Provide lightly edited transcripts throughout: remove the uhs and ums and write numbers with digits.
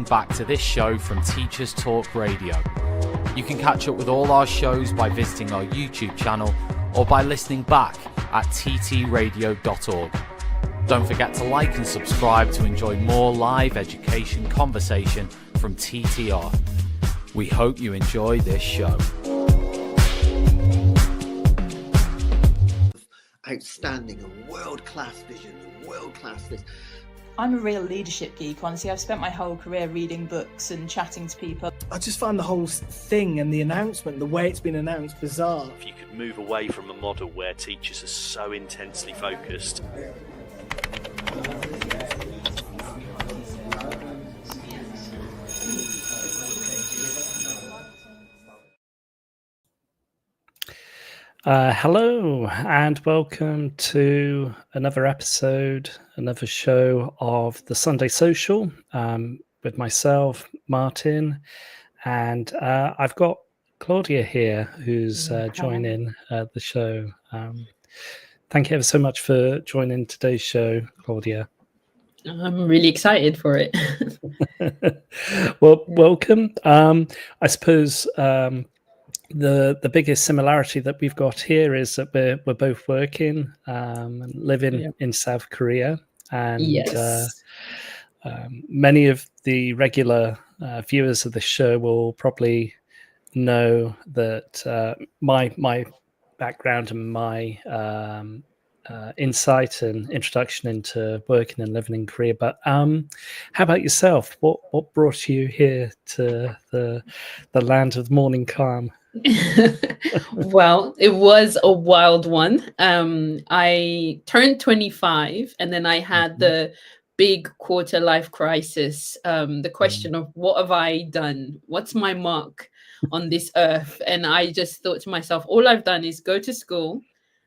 back to this show from Teachers Talk Radio. You can catch up with all our shows by visiting our YouTube channel or by listening back at ttradio.org. Don't forget to like and subscribe to enjoy more live education conversation from TTR. We hope you enjoy this show. Outstanding and world-class vision and world-class this. I'm a real leadership geek, honestly. I've spent my whole career reading books and chatting to people. I just find the whole thing and the announcement, the way it's been announced, bizarre. If you could move away from a model where teachers are so intensely focused. Hello and welcome to another episode, another show of the Sunday Social with myself, Martin, and I've got Claudia here who's joining the show. Thank you ever so much for joining today's show, Claudia. I'm really excited for it. Well, welcome. I suppose the biggest similarity that we've got here is that we're both working and living in South Korea, and yes. Many of the regular viewers of the show will probably know that my background and my insight and introduction into working and living in Korea. But how about yourself? What brought you here to the land of morning calm? Well, it was a wild one. I turned 25 and then I had the big quarter life crisis. The question of what have I done? What's my mark on this earth? And I just thought to myself, all I've done is go to school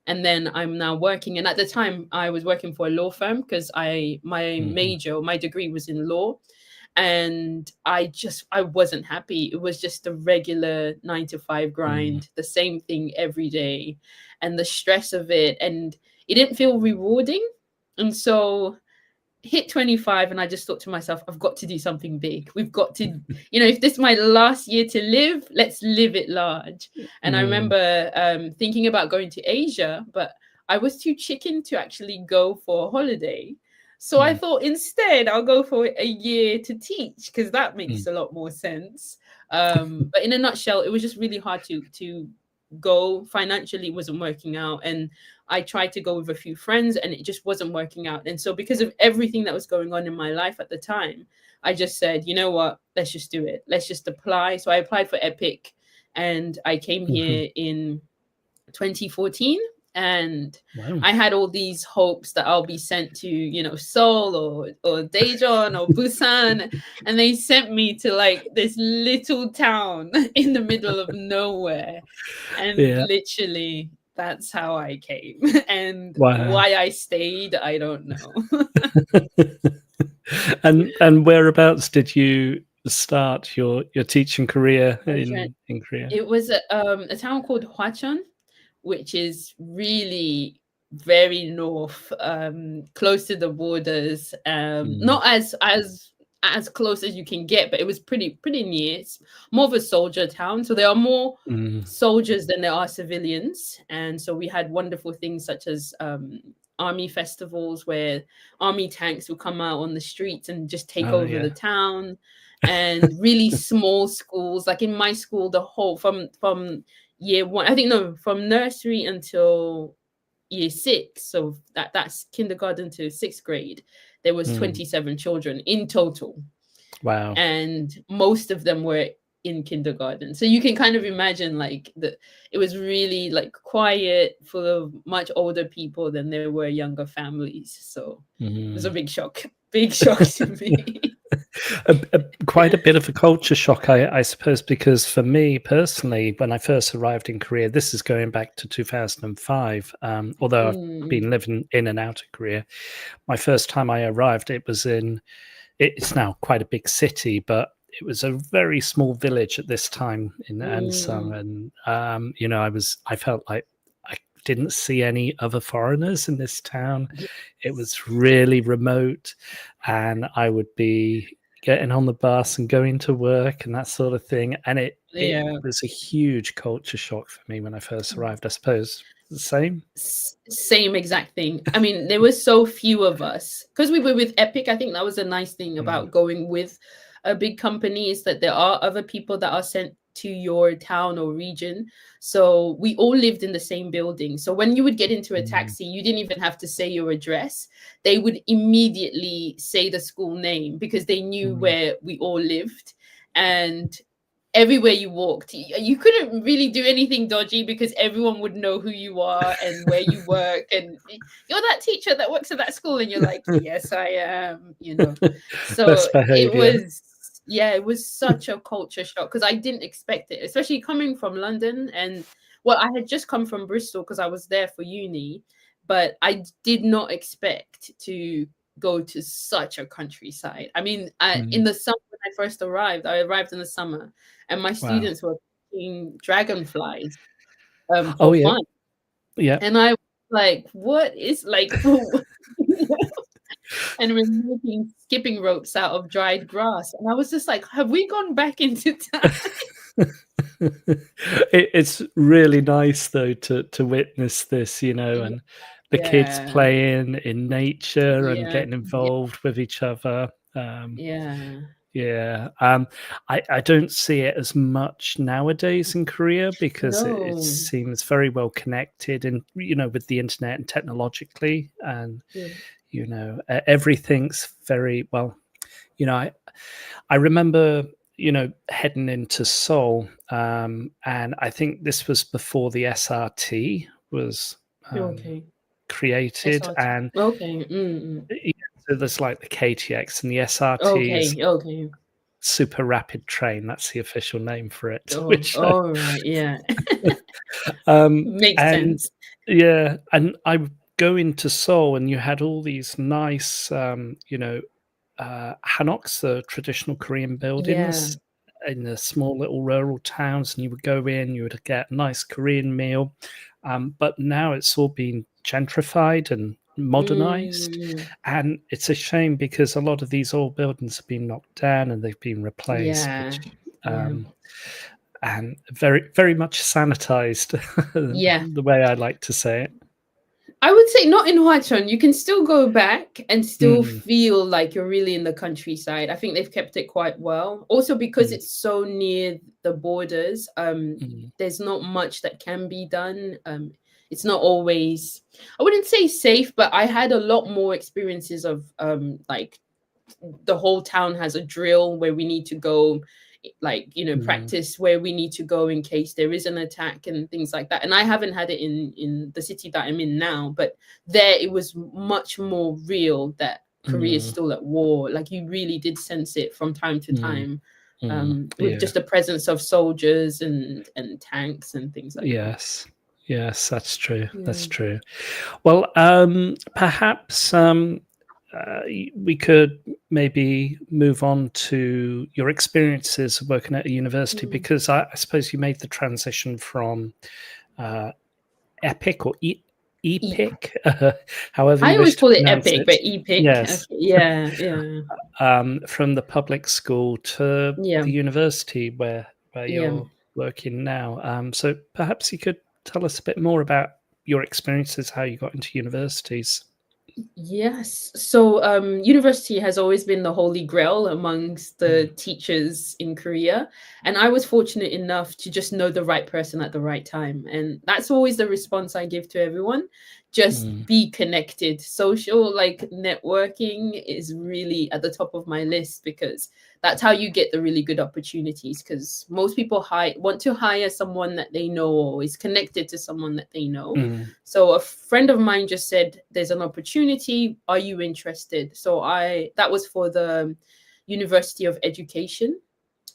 and then I'm now working. And at the time I was working for a law firm because my degree was in law. And I wasn't happy. It was just a regular 9-to-5 grind, the same thing every day, and the stress of it. And it didn't feel rewarding. And so hit 25 and I just thought to myself, I've got to do something big. We've got to, if this is my last year to live, let's live it large. And I remember thinking about going to Asia, but I was too chicken to actually go for a holiday. So I thought instead I'll go for a year to teach because that makes a lot more sense. But in a nutshell, it was just really hard to go. Financially, it wasn't working out. And I tried to go with a few friends and it just wasn't working out. And so because of everything that was going on in my life at the time, I just said, you know what, let's just do it. Let's just apply. So I applied for EPIC and I came here in 2014. And I had all these hopes that I'll be sent to, Seoul or Daejeon or Busan. And they sent me to like this little town in the middle of nowhere. And literally that's how I came. And why I stayed, I don't know. And whereabouts did you start your teaching career in Korea? It was a town called Hwacheon, which is really very north, close to the borders, not as close as you can get, but it was pretty near. It's more of a soldier town, so there are more soldiers than there are civilians, and so we had wonderful things such as army festivals where army tanks would come out on the streets and just take over the town, and really small schools. Like in my school, the whole from year one, from nursery until year 6. So that's kindergarten to 6th grade. There was 27 children in total. Wow. And most of them were in kindergarten. So you can kind of imagine it was really like quiet, full of much older people than there were younger families. So it was a big shock to me. Quite a bit of a culture shock, I suppose, because for me personally, when I first arrived in Korea, this is going back to 2005, although I've been living in and out of Korea. My first time I arrived, it's now quite a big city, but it was a very small village at this time in Ansung, and I felt like I didn't see any other foreigners in this town. Yes. It was really remote, and I would be getting on the bus and going to work and that sort of thing. And it Yeah. was a huge culture shock for me when I first arrived. I suppose the same. Same exact thing. I mean, there were so few of us because we were with Epic. I think that was a nice thing about going with a big company, is that there are other people that are sent to your town or region. So we all lived in the same building. So when you would get into a taxi, you didn't even have to say your address. They would immediately say the school name because they knew where we all lived. And everywhere you walked, you couldn't really do anything dodgy because everyone would know who you are and where you work. And you're that teacher that works at that school, and you're like, yes, I am, you know. So Best behavior. it was such a culture shock because I didn't expect it, especially coming from London. And well, I had just come from Bristol because I was there for uni, but I did not expect to go to such a countryside. I mean, in the summer when I first arrived, I arrived in the summer, and my students were catching dragonflies for yeah. fun. Yeah. And I was like, what is like and we're making skipping ropes out of dried grass. And I was just like, have we gone back into time? It's really nice though to witness this, you know, and the kids playing in nature and getting involved with each other. I don't see it as much nowadays in Korea because it seems very well connected, and you know, with the internet and technologically, and you know, everything's very well. You know, I remember, you know, heading into Seoul, and I think this was before the SRT was created, and so there's like the KTX and the SRT is super rapid train. That's the official name for it. Makes sense. Yeah, and I would go into Seoul, and you had all these nice, you know, hanoks, the traditional Korean buildings in the small little rural towns, and you would go in, you would get a nice Korean meal. But now it's all been gentrified and modernized, and it's a shame because a lot of these old buildings have been knocked down and they've been replaced, and very, very much sanitized. The way I like to say it. I would say not in Hwacheon. You can still go back and still feel like you're really in the countryside. I think they've kept it quite well. Also because it's so near the borders, there's not much that can be done. It's not always, I wouldn't say safe, but I had a lot more experiences of like the whole town has a drill where we need to go, like, you know, practice where we need to go in case there is an attack and things like that. And I haven't had it in the city that I'm in now, but there it was much more real that Korea is still at war. Like you really did sense it from time to time, with just the presence of soldiers and tanks and things like that. Yes, that's true. That's true. Well, perhaps we could maybe move on to your experiences working at a university, because I suppose you made the transition from EPIC or EPIC, however you I always call it pronounce EPIC, but EPIC. Yes. Yeah. From the public school to the university where you're working now. So perhaps you could tell us a bit more about your experiences, how you got into universities. Yes. So university has always been the holy grail amongst the teachers in Korea. And I was fortunate enough to just know the right person at the right time. And that's always the response I give to everyone. Just be connected. Social, like networking is really at the top of my list, because that's how you get the really good opportunities. Because most people want to hire someone that they know or is connected to someone that they know. So a friend of mine just said, there's an opportunity. Are you interested? So that was for the University of Education.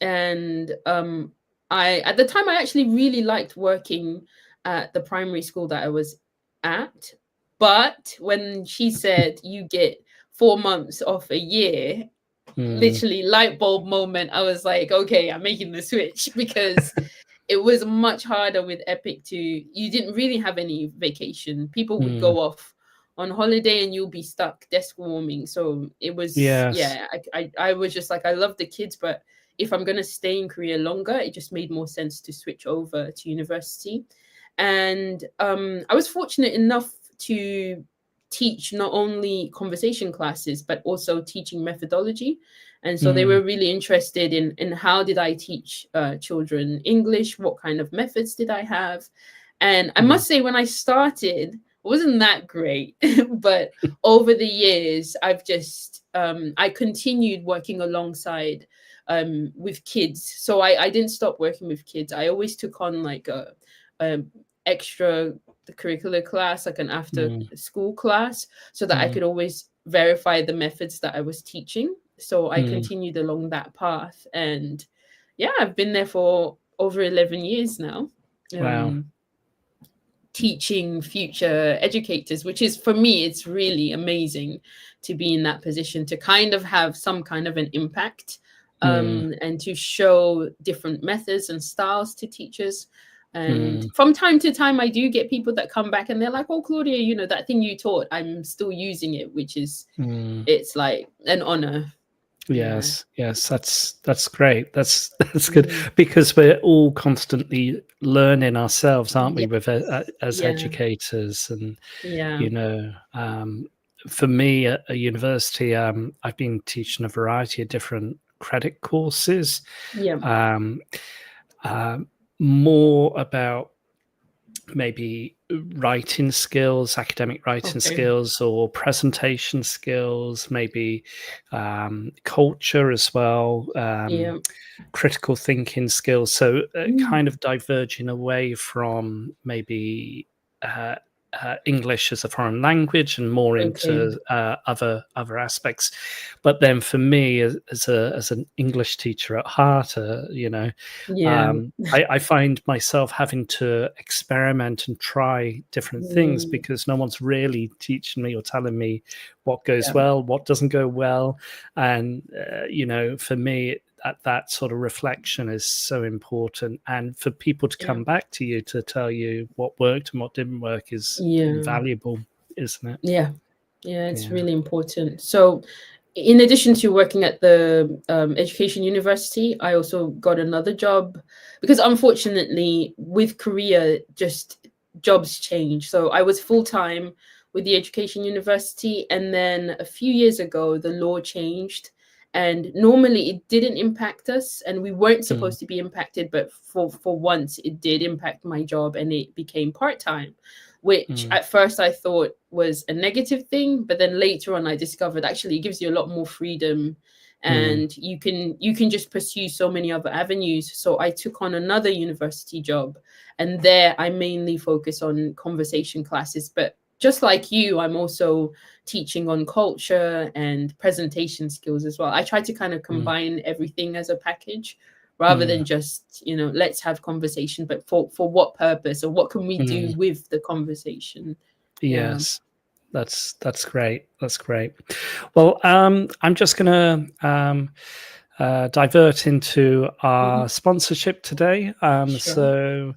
And at the time, I actually really liked working at the primary school that I was at. But when she said you get 4 months off a year, literally light bulb moment, I was like, okay, I'm making the switch, because it was much harder with EPIC you didn't really have any vacation. People would go off on holiday and you'll be stuck desk warming. So it was, Yes. yeah, I was just like, I love the kids, but if I'm going to stay in Korea longer, it just made more sense to switch over to university. And I was fortunate enough to teach not only conversation classes, but also teaching methodology. And so they were really interested in how did I teach children English? What kind of methods did I have? And I must say, when I started, it wasn't that great. But over the years, I've just, I continued working alongside with kids. So I didn't stop working with kids. I always took on like a extra curricular class, like an after school class, so that I could always verify the methods that I was teaching. So I continued along that path. And yeah, I've been there for over 11 years now. Wow. Teaching future educators, which is, for me, it's really amazing to be in that position, to kind of have some kind of an impact, and to show different methods and styles to teachers. And from time to time, I do get people that come back and they're like, oh, Claudia, you know, that thing you taught, I'm still using it, which is, it's like an honor. Yes, that's great. That's good, because we're all constantly learning ourselves, aren't we, with as educators? And you know, for me at a university, I've been teaching a variety of different credit courses. More about maybe writing skills, academic writing skills, or presentation skills, maybe culture as well, critical thinking skills. So kind of diverging away from maybe English as a foreign language and more into other aspects. But then for me, as an English teacher at heart, you know, I find myself having to experiment and try different things, because no one's really teaching me or telling me what goes well, what doesn't go well. And you know, for me, that sort of reflection is so important, and for people to come back to you to tell you what worked and what didn't work is invaluable, isn't it? It's really important. So in addition to working at the education university, I also got another job, because unfortunately with Korea, just jobs change. So I was full-time with the education university, and then a few years ago the law changed. And normally it didn't impact us, and we weren't supposed to be impacted, but for once it did impact my job, and it became part-time, which at first I thought was a negative thing, but then later on I discovered actually it gives you a lot more freedom, and you can just pursue so many other avenues. So I took on another university job, and there I mainly focus on conversation classes. But just like you, I'm also teaching on culture and presentation skills as well. I try to kind of combine everything as a package, rather than just, you know, let's have conversation, but for what purpose, or what can we do with the conversation? Yes, that's great. That's great. Well, I'm just going to divert into our sponsorship today. So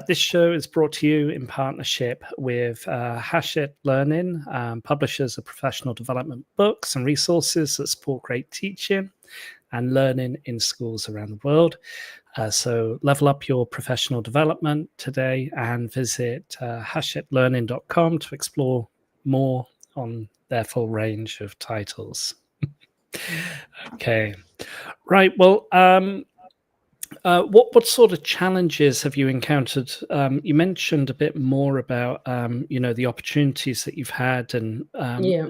this show is brought to you in partnership with Hachette Learning, publishers of professional development books and resources that support great teaching and learning in schools around the world. So level up your professional development today and visit hachetlearning.com to explore more on their full range of titles. Okay, right. Well, what sort of challenges have you encountered? You mentioned a bit more about you know, the opportunities that you've had, and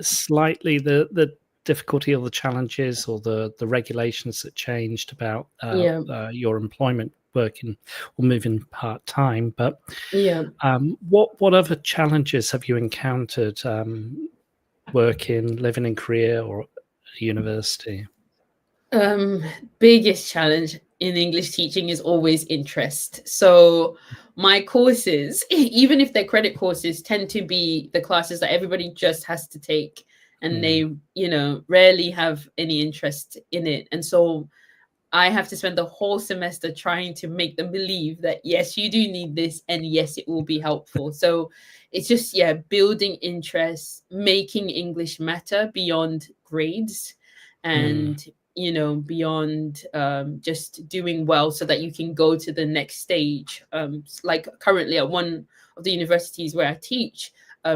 slightly the difficulty or the challenges or the regulations that changed about your employment, working or moving part-time. But what other challenges have you encountered working, living in Korea or university? Biggest challenge in English teaching is always interest. So my courses, even if they're credit courses, tend to be the classes that everybody just has to take, and they, you know, rarely have any interest in it. And so I have to spend the whole semester trying to make them believe that, yes, you do need this, and yes, it will be helpful. So it's just, building interest, making English matter beyond grades, and beyond just doing well so that you can go to the next stage. Like currently at one of the universities where I teach,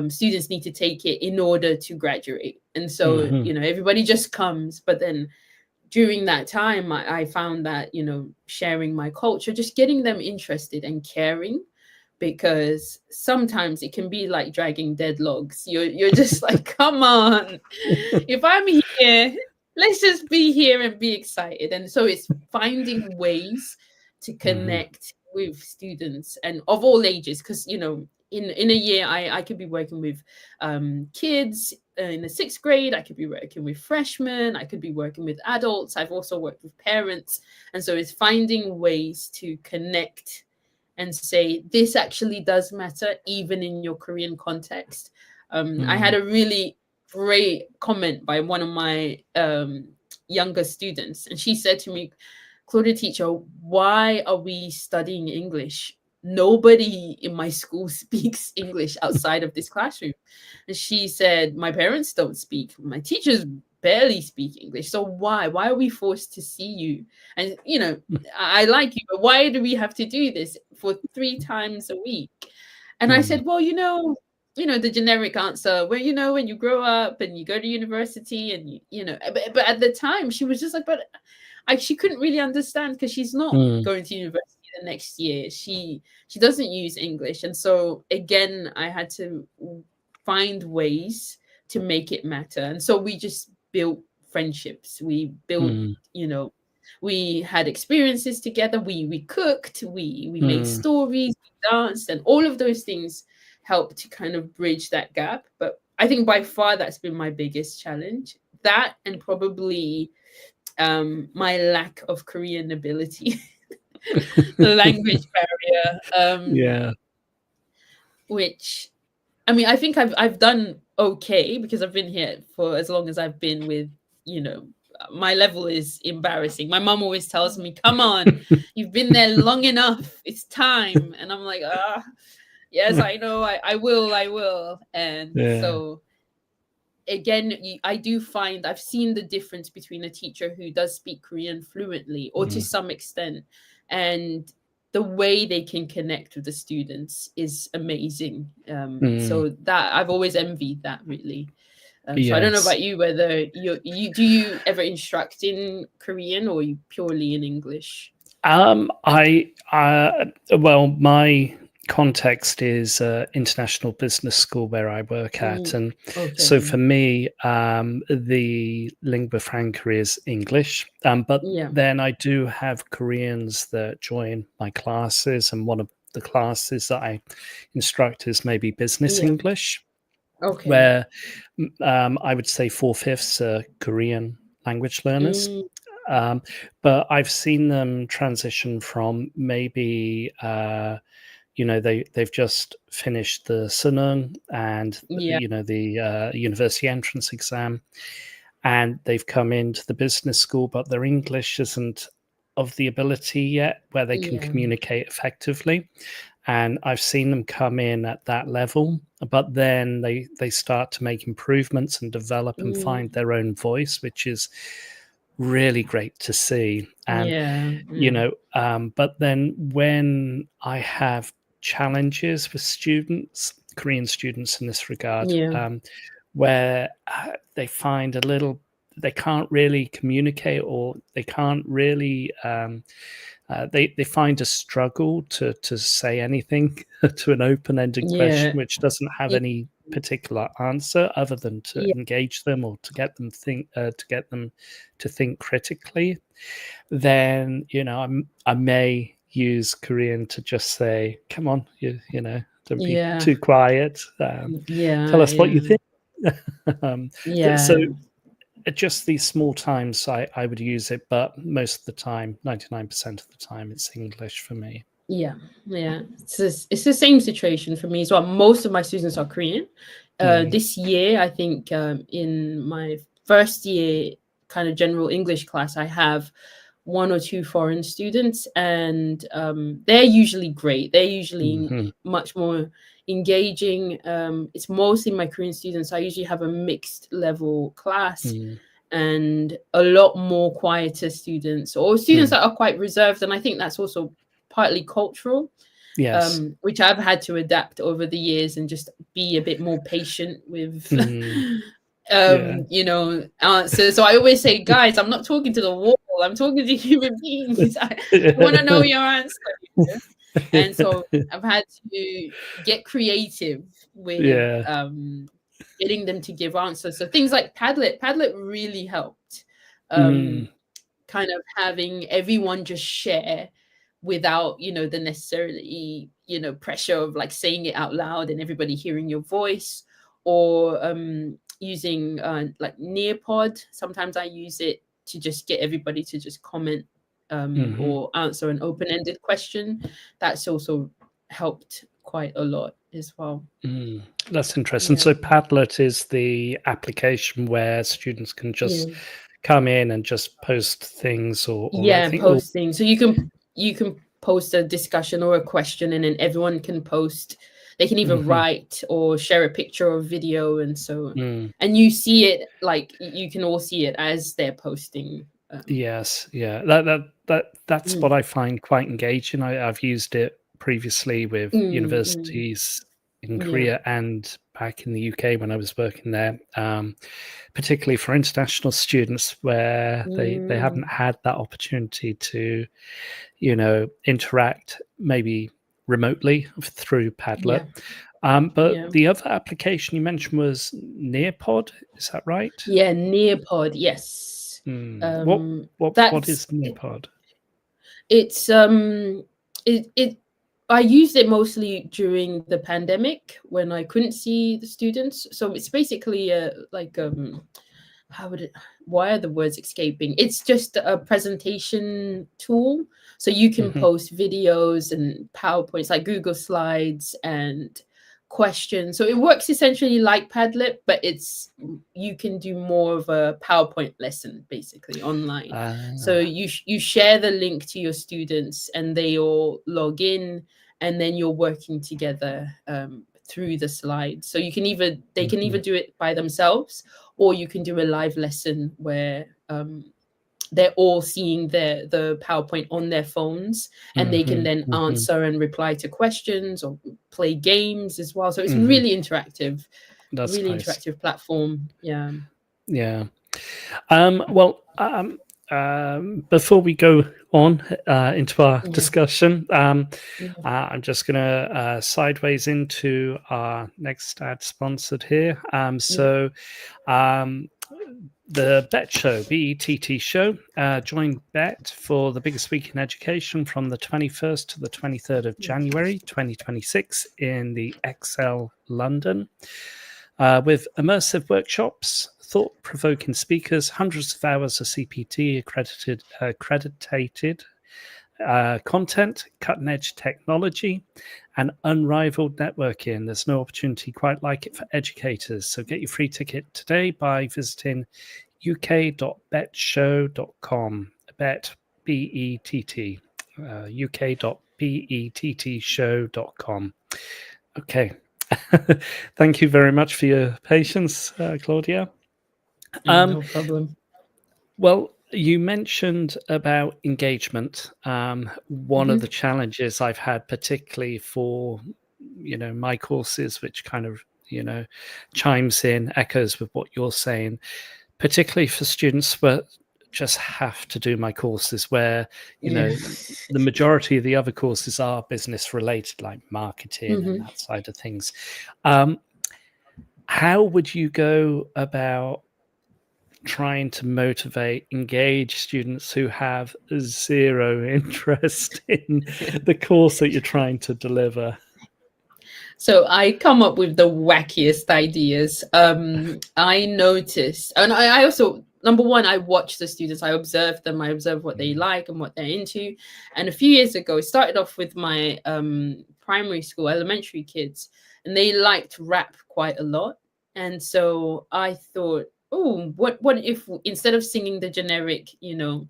students need to take it in order to graduate. And so, everybody just comes, but then during that time, I found that, sharing my culture, just getting them interested and caring, because sometimes it can be like dragging dead logs. You're just like, come on, if I'm here, let's just be here and be excited. And so it's finding ways to connect with students and of all ages, because, in a year, I could be working with kids in the 6th grade. I could be working with freshmen. I could be working with adults. I've also worked with parents. And so it's finding ways to connect and say, this actually does matter, even in your Korean context. I had a really great comment by one of my younger students. And she said to me, Claudia teacher, why are we studying English? Nobody in my school speaks English outside of this classroom. And she said, my parents don't speak. My teachers barely speak English. So why are we forced to see you? And, I like you, but why do we have to do this for 3 times a week? And I said, well, the generic answer, where, when you grow up and you go to university and, but at the time she was just like, she couldn't really understand, because she's not going to university the next year. She doesn't use English. And so again, I had to find ways to make it matter. And so we just built friendships. We built, we had experiences together. We cooked, we made stories, we danced, and all of those things helped to kind of bridge that gap. But I think by far that's been my biggest challenge. That, and probably my lack of Korean ability. The language barrier, which, I mean, I think I've done okay, because I've been here for as long as I've been with, my level is embarrassing. My mom always tells me, come on, you've been there long enough, it's time. And I'm like, yes, I know, I will. And so again, I do find I've seen the difference between a teacher who does speak Korean fluently, or to some extent, and the way they can connect with the students is amazing. So that I've always envied that, really. So I don't know about you, whether you do you ever instruct in Korean, or are you purely in English? Well, my context is international business school where I work at, and so for me, the lingua franca is English, but then I do have Koreans that join my classes, and one of the classes that I instruct is maybe business English, where I would say 4/5 are Korean language learners. But I've seen them transition from maybe they've just finished the Sunung and the university entrance exam, and they've come into the business school, but their English isn't of the ability yet where they can communicate effectively. And I've seen them come in at that level, but then they start to make improvements and develop and find their own voice, which is really great to see. And but then when I have challenges with students, Korean students in this regard, where they find they can't really communicate, or they can't really they find a struggle to say anything to an open-ended question which doesn't have any particular answer other than to engage them, or to get them to think critically, then I may use Korean to just say, come on, don't be too quiet, tell us what you think. So just these small times I would use it, but most of the time, 99% of the time, it's English for me. It's the same situation for me as well. Most of my students are Korean. This year, I think in my first year kind of general English class, I have one or two foreign students, and they're usually great. They're usually much more engaging. It's mostly my Korean students. I usually have a mixed level class and a lot more quieter students, or students that are quite reserved. And I think that's also partly cultural. Yes. Which I've had to adapt over the years and just be a bit more patient with, you know, answers. So I always say, guys, I'm not talking to the wall. I'm talking to human beings. I want to know your answer. And so I've had to get creative with getting them to give answers. So things like Padlet really helped. Kind of having everyone just share without, you know, the necessarily, you know, pressure of like saying it out loud and everybody hearing your voice, or using like Nearpod. Sometimes I use it to just get everybody to just comment or answer an open-ended question. That's also helped quite a lot as well. That's interesting. So Padlet is the application where students can just come in and just post things, or post things. So you can post a discussion or a question, and then everyone can post. They can either write or share a picture or video, and so and you see it, like you can all see it as they're posting. That's what I find quite engaging. I've used it previously with universities in Korea and back in the UK when I was working there, particularly for international students where they haven't had that opportunity to, you know, interact maybe remotely through Padlet. But the other application you mentioned was Nearpod. Is that right? Yeah, Nearpod. Yes. What is Nearpod? It's I used it mostly during the pandemic when I couldn't see the students. So it's basically why are the words escaping? It's just a presentation tool. So you can post videos and PowerPoints, like Google Slides and questions. So it works essentially like Padlet, but you can do more of a PowerPoint lesson basically online. So you share the link to your students and they all log in, and then you're working together through the slides. So you can they can either do it by themselves, or you can do a live lesson where they're all seeing the PowerPoint on their phones, and they can then answer and reply to questions or play games as well. So it's really interactive. That's really nice. Interactive platform. Yeah. Before we go on into our discussion, I'm just going to sideways into our next ad sponsored here. The BET Show, BETT Show, join BET for the biggest week in education from the 21st to the 23rd of January 2026 in the XL London, with immersive workshops, thought-provoking speakers, hundreds of hours of CPT accredited content, cutting-edge technology, and unrivaled networking. There's no opportunity quite like it for educators. So get your free ticket today by visiting uk.betshow.com. Bet, B-E-T-T, uk.bettshow.com. Okay. Thank you very much for your patience, Claudia. No problem. Well, you mentioned about engagement. One of the challenges I've had, particularly for, you know, my courses, which kind of, you know, chimes in, echoes with what you're saying, particularly for students that just have to do my courses where, you know, the majority of the other courses are business related, like marketing and that side of things. How would you go about trying to motivate, engage students who have zero interest in the course that you're trying to deliver? So I come up with the wackiest ideas. I noticed, and I also, number one, I watch the students, I observe them, I observe what they like and what they're into. And a few years ago, it started off with my primary school, elementary kids, and they liked rap quite a lot. And so I thought, oh, what if instead of singing the generic, you know,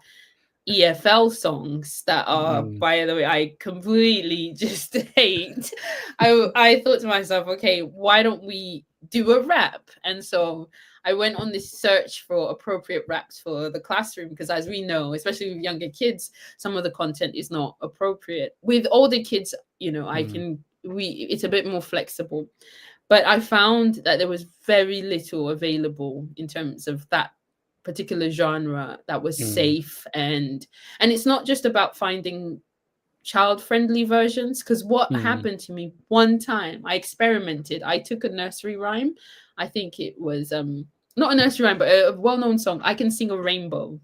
EFL songs that are, by the way, I completely just hate. I thought to myself, okay, why don't we do a rap? And so I went on this search for appropriate raps for the classroom, because as we know, especially with younger kids, some of the content is not appropriate. With older kids, you know, it's a bit more flexible. But I found that there was very little available in terms of that particular genre that was safe, and it's not just about finding child-friendly versions, because what happened to me one time, I experimented. I took a nursery rhyme. I think it was not a nursery rhyme, but a well-known song, I Can Sing a Rainbow.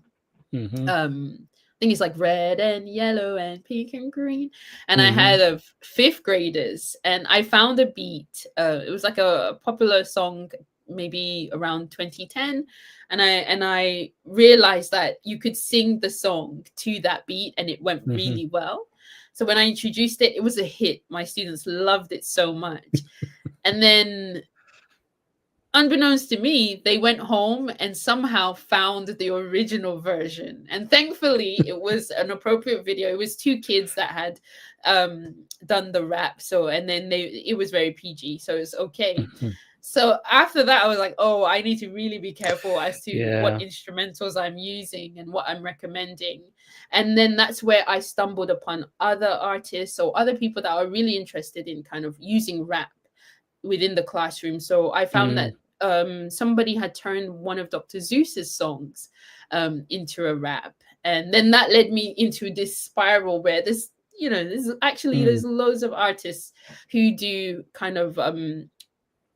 I think it's like red and yellow and pink and green. And I had a 5th graders, and I found a beat. It was like a popular song, maybe around 2010. And I realized that you could sing the song to that beat, and it went really well. So when I introduced it, it was a hit. My students loved it so much. And then, unbeknownst to me, they went home and somehow found the original version. And thankfully, it was an appropriate video. It was 2 kids that had done the rap. So, and then it was very PG, so it's okay. So after that, I was like, oh, I need to really be careful as to what instrumentals I'm using and what I'm recommending. And then that's where I stumbled upon other artists or other people that are really interested in kind of using rap within the classroom. So I found that somebody had turned one of Dr. Seuss's songs into a rap. And then that led me into this spiral where there's loads of artists who do kind of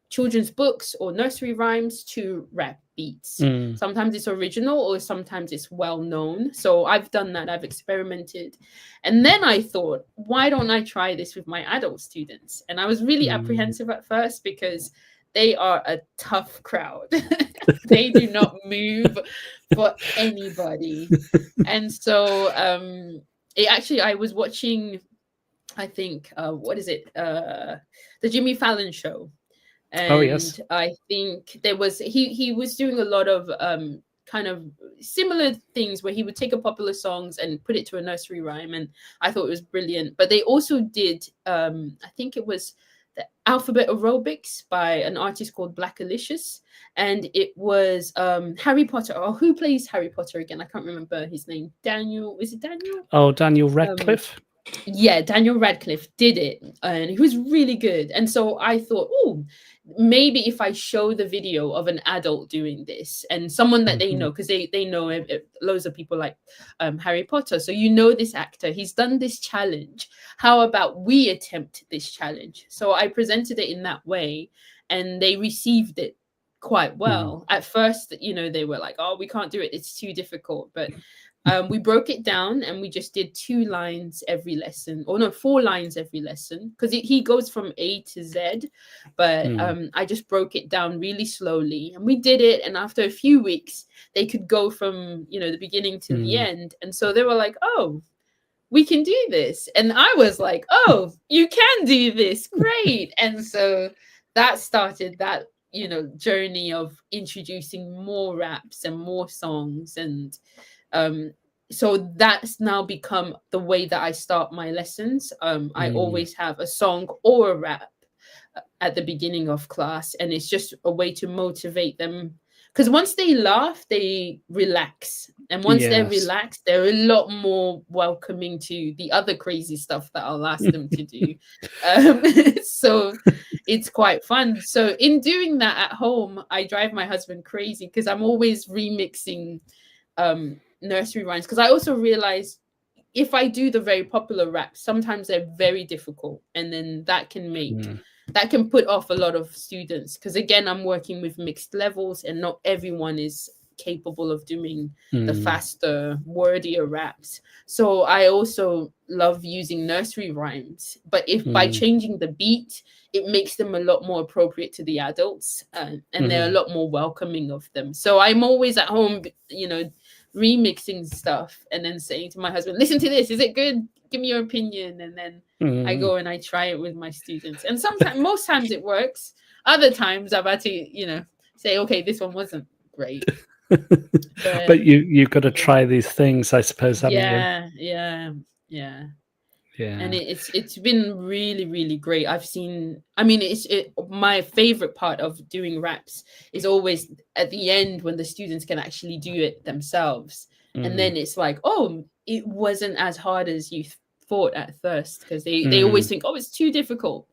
children's books or nursery rhymes to rap beats. Sometimes it's original or sometimes it's well known. So I've done that. I've experimented. And then I thought, why don't I try this with my adult students? And I was really apprehensive at first because they are a tough crowd. They do not move for anybody. And so I was watching, I think, the Jimmy Fallon show. And I think there was he was doing a lot of kind of similar things where he would take a popular songs and put it to a nursery rhyme, and I thought it was brilliant. But they also did I think it was the alphabet aerobics by an artist called Black Alicious, and it was Harry Potter. Oh, who plays Harry Potter again? I can't remember his name. Daniel, is it Daniel? Oh, Daniel Radcliffe. Yeah, Daniel Radcliffe did it, and he was really good. And so I thought, oh, maybe if I show the video of an adult doing this and someone that they know, because they know loads of people like Harry Potter. So you know this actor, he's done this challenge. How about we attempt this challenge? So I presented it in that way, and they received it quite well. At first, they were like, oh, we can't do it, it's too difficult. But we broke it down and we just did 2 lines every lesson, or no, 4 lines every lesson, because he goes from A to Z. But I just broke it down really slowly, and we did it. And after a few weeks, they could go from, the beginning to the end. And so they were like, oh, we can do this. And I was like, oh, you can do this. Great. And so that started that, journey of introducing more raps and more songs. And so that's now become the way that I start my lessons. I always have a song or a rap at the beginning of class, and it's just a way to motivate them, because once they laugh, they relax, and once they're relaxed, they're a lot more welcoming to the other crazy stuff that I'll ask them to do. So it's quite fun. So in doing that at home, I drive my husband crazy because I'm always remixing nursery rhymes, because I also realize if I do the very popular raps, sometimes they're very difficult, and then that can put off a lot of students, because again, I'm working with mixed levels and not everyone is capable of doing the faster, wordier raps. So I also love using nursery rhymes, but if by changing the beat, it makes them a lot more appropriate to the adults, and they're a lot more welcoming of them. So I'm always at home, remixing stuff and then saying to my husband, listen to this, is it good? Give me your opinion. And then I go and I try it with my students. And most times it works. Other times I've had to, say, okay, this one wasn't great. But you've got to try these things, I suppose, haven't you? Yeah. Yeah. And it's been really, really great. My favorite part of doing raps is always at the end when the students can actually do it themselves. And then it's like, oh, it wasn't as hard as you thought at first, because they always think, oh, it's too difficult.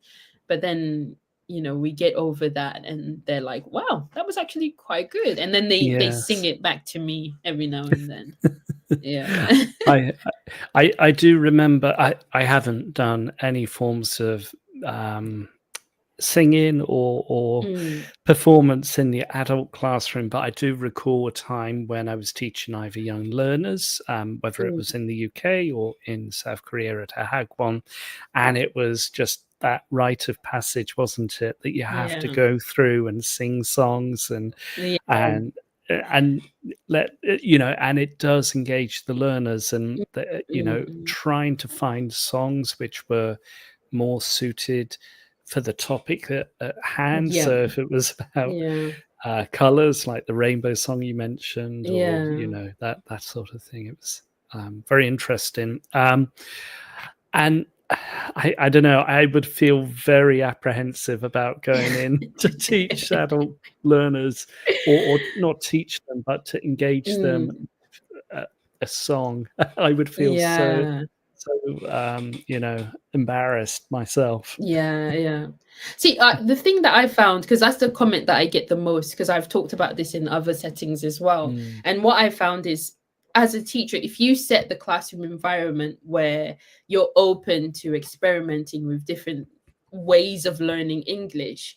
But then, we get over that and they're like, wow, that was actually quite good. And then they sing it back to me every now and then. Yeah. I do remember I haven't done any forms of singing or performance in the adult classroom, but I do recall a time when I was teaching either young learners, whether it was in the UK or in South Korea at a hagwon, and it was just that rite of passage, wasn't it, that you have to go through and sing songs and let and it does engage the learners, and trying to find songs which were more suited for the topic at hand. So if it was about colors, like the rainbow song you mentioned, or that sort of thing, it was very interesting. And I don't know, I would feel very apprehensive about going in to teach adult learners, or not teach them, but to engage them a song. I would feel so embarrassed myself. Yeah. See, the thing that I found, because that's the comment that I get the most, because I've talked about this in other settings as well. And what I found is, as a teacher, if you set the classroom environment where you're open to experimenting with different ways of learning English,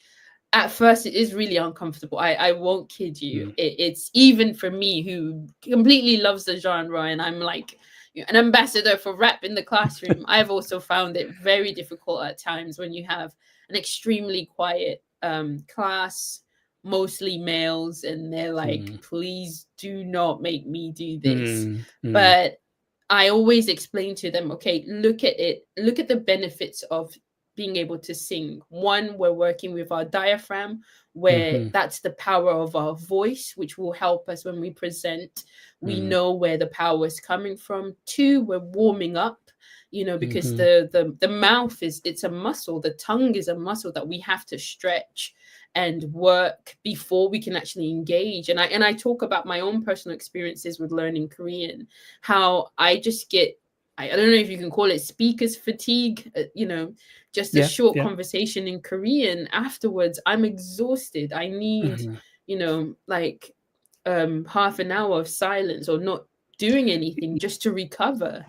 at first it is really uncomfortable. I won't kid you. It's even for me, who completely loves the genre, and I'm like an ambassador for rap in the classroom. I've also found it very difficult at times when you have an extremely quiet class, mostly males, and they're like, please do not make me do this. But I always explain to them, okay, look at the benefits of being able to sing. One, we're working with our diaphragm, where that's the power of our voice, which will help us when we present. We know where the power is coming from. Two, we're warming up, because the mouth it's a muscle. The tongue is a muscle that we have to stretch and work before we can actually engage. And I talk about my own personal experiences with learning Korean, how I just get, I don't know if you can call it speaker's fatigue, just a short conversation in Korean. Afterwards, I'm exhausted. I need, half an hour of silence or not doing anything just to recover.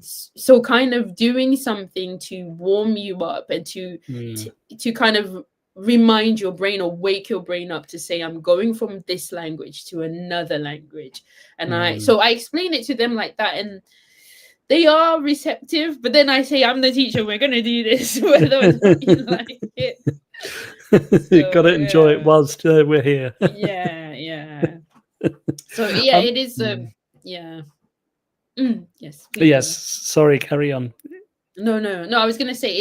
So kind of doing something to warm you up and to kind of remind your brain or wake your brain up to say, I'm going from this language to another language. And I explain it to them like that, and they are receptive. But then I say, I'm the teacher, we're going to do this, whether or not you like it. You've got to enjoy it whilst we're here. Yeah. So it is. Yes. Yes. Sorry. Carry on. No. I was going to say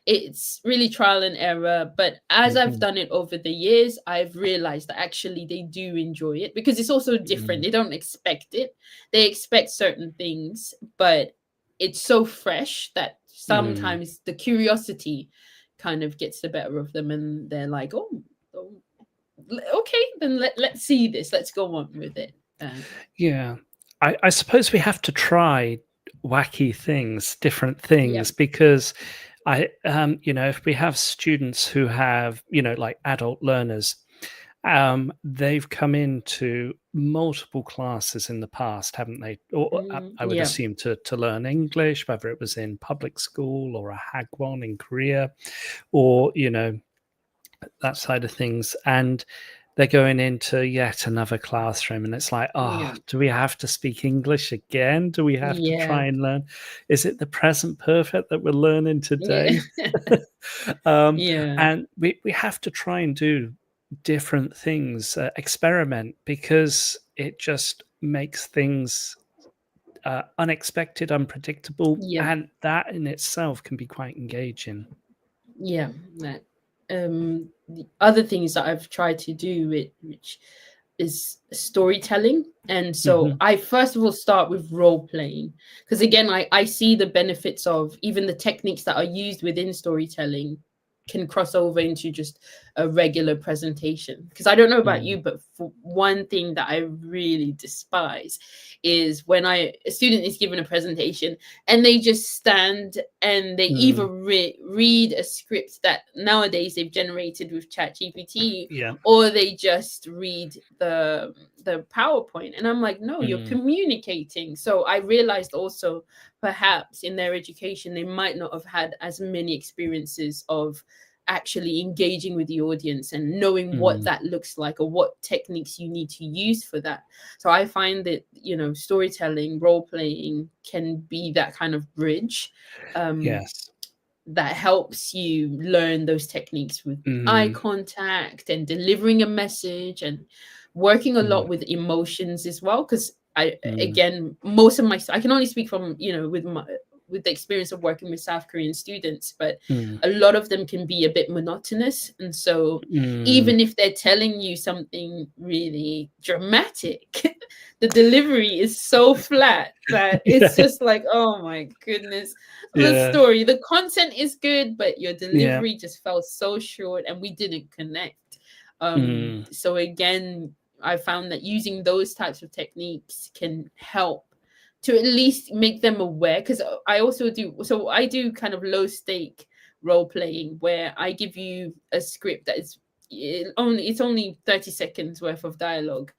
it's really trial and error. But as I've done it over the years, I've realized that actually they do enjoy it, because it's also different. They don't expect it. They expect certain things, but it's so fresh that sometimes the curiosity kind of gets the better of them, and they're like, oh okay, then let's see this. Let's go on with it. I suppose we have to try wacky things, different things, because if we have students who have, like adult learners, they've come into multiple classes in the past, haven't they? Or I would assume to learn English, whether it was in public school or a hagwon in Korea, or, that side of things. And they're going into yet another classroom, and it's like, do we have to speak English again? Do we have to try and learn? Is it the present perfect that we're learning today? And we have to try and do different things, experiment, because it just makes things unexpected, unpredictable, and that in itself can be quite engaging. The other things that I've tried to do, which is storytelling. And so Mhm. I first of all start with role playing, because again, I see the benefits of even the techniques that are used within storytelling can cross over into just a regular presentation. Because I don't know about you, but for one thing that I really despise is when a student is given a presentation and they just stand and they either read a script that nowadays they've generated with ChatGPT, Yeah. or they just read the PowerPoint. And I'm like, no, you're communicating. So I realized also perhaps in their education they might not have had as many experiences of actually engaging with the audience and knowing what that looks like or what techniques you need to use for that. So I find that, you know, storytelling, role playing can be that kind of bridge. Yes. That helps you learn those techniques with eye contact and delivering a message and working a lot with emotions as well. Because again, most of I can only speak from, you know, with the experience of working with South Korean students, but a lot of them can be a bit monotonous. And so even if they're telling you something really dramatic, the delivery is so flat that it's just like, oh my goodness, the content is good, but your delivery just fell so short and we didn't connect. So again, I found that using those types of techniques can help to at least make them aware. Because I do kind of low stake role playing where I give you a script that is it's only 30 seconds worth of dialogue,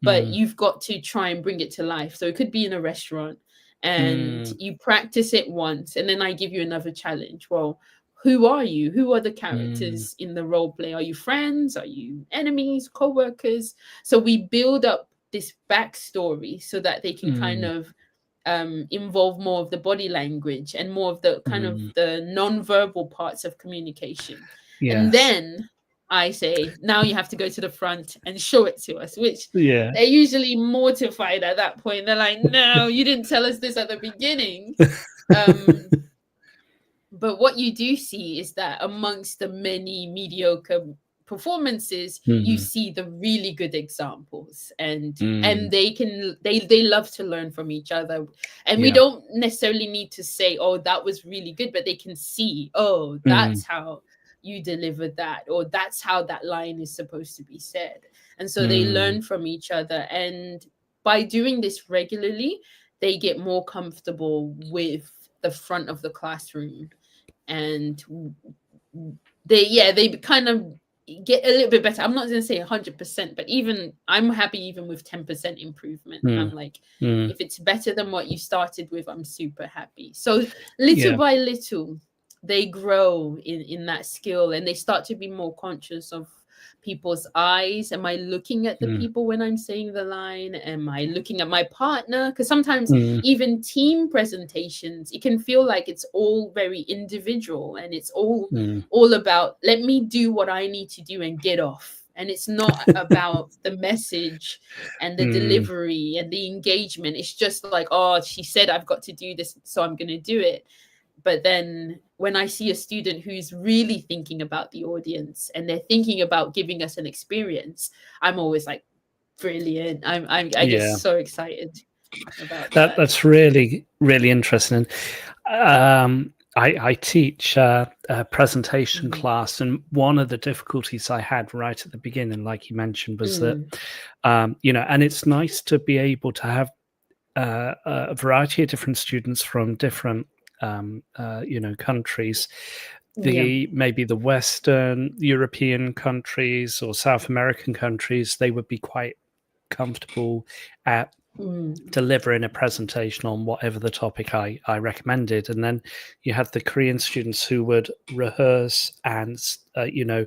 but you've got to try and bring it to life. So it could be in a restaurant and you practice it once and then I give you another challenge. Well, who are you? Who are the characters in the role play? Are you friends? Are you enemies, co-workers? So we build up this backstory so that they can kind of involve more of the body language and more of the kind of the non-verbal parts of communication. And then I say, now you have to go to the front and show it to us, which they're usually mortified at that point. They're like, no, you didn't tell us this at the beginning. But what you do see is that amongst the many mediocre performances, you see the really good examples, and they love to learn from each other. And we don't necessarily need to say, oh, that was really good, but they can see, oh, that's how you delivered that, or that's how that line is supposed to be said. And so they learn from each other, and by doing this regularly, they get more comfortable with the front of the classroom, and they kind of get a little bit better. I'm not going to say 100%, but even I'm happy even with 10% improvement. I'm like, if it's better than what you started with, I'm super happy. So little by little, they grow in that skill, and they start to be more conscious of people's eyes. Am I looking at the people when I'm saying the line? Am I looking at my partner? Because sometimes even team presentations, it can feel like it's all very individual, and it's all about, let me do what I need to do and get off. And it's not about the message and the delivery and the engagement. It's just like, oh, she said I've got to do this, so I'm going to do it. But then when I see a student who's really thinking about the audience and they're thinking about giving us an experience, I'm always like, brilliant. I get so excited about that. That's really, really interesting. I teach a presentation class, and one of the difficulties I had right at the beginning, like you mentioned, was that, you know, and it's nice to be able to have a variety of different students from different you know, countries, maybe the Western European countries or South American countries, they would be quite comfortable at delivering a presentation on whatever the topic I recommended. And then you had the Korean students who would rehearse and you know,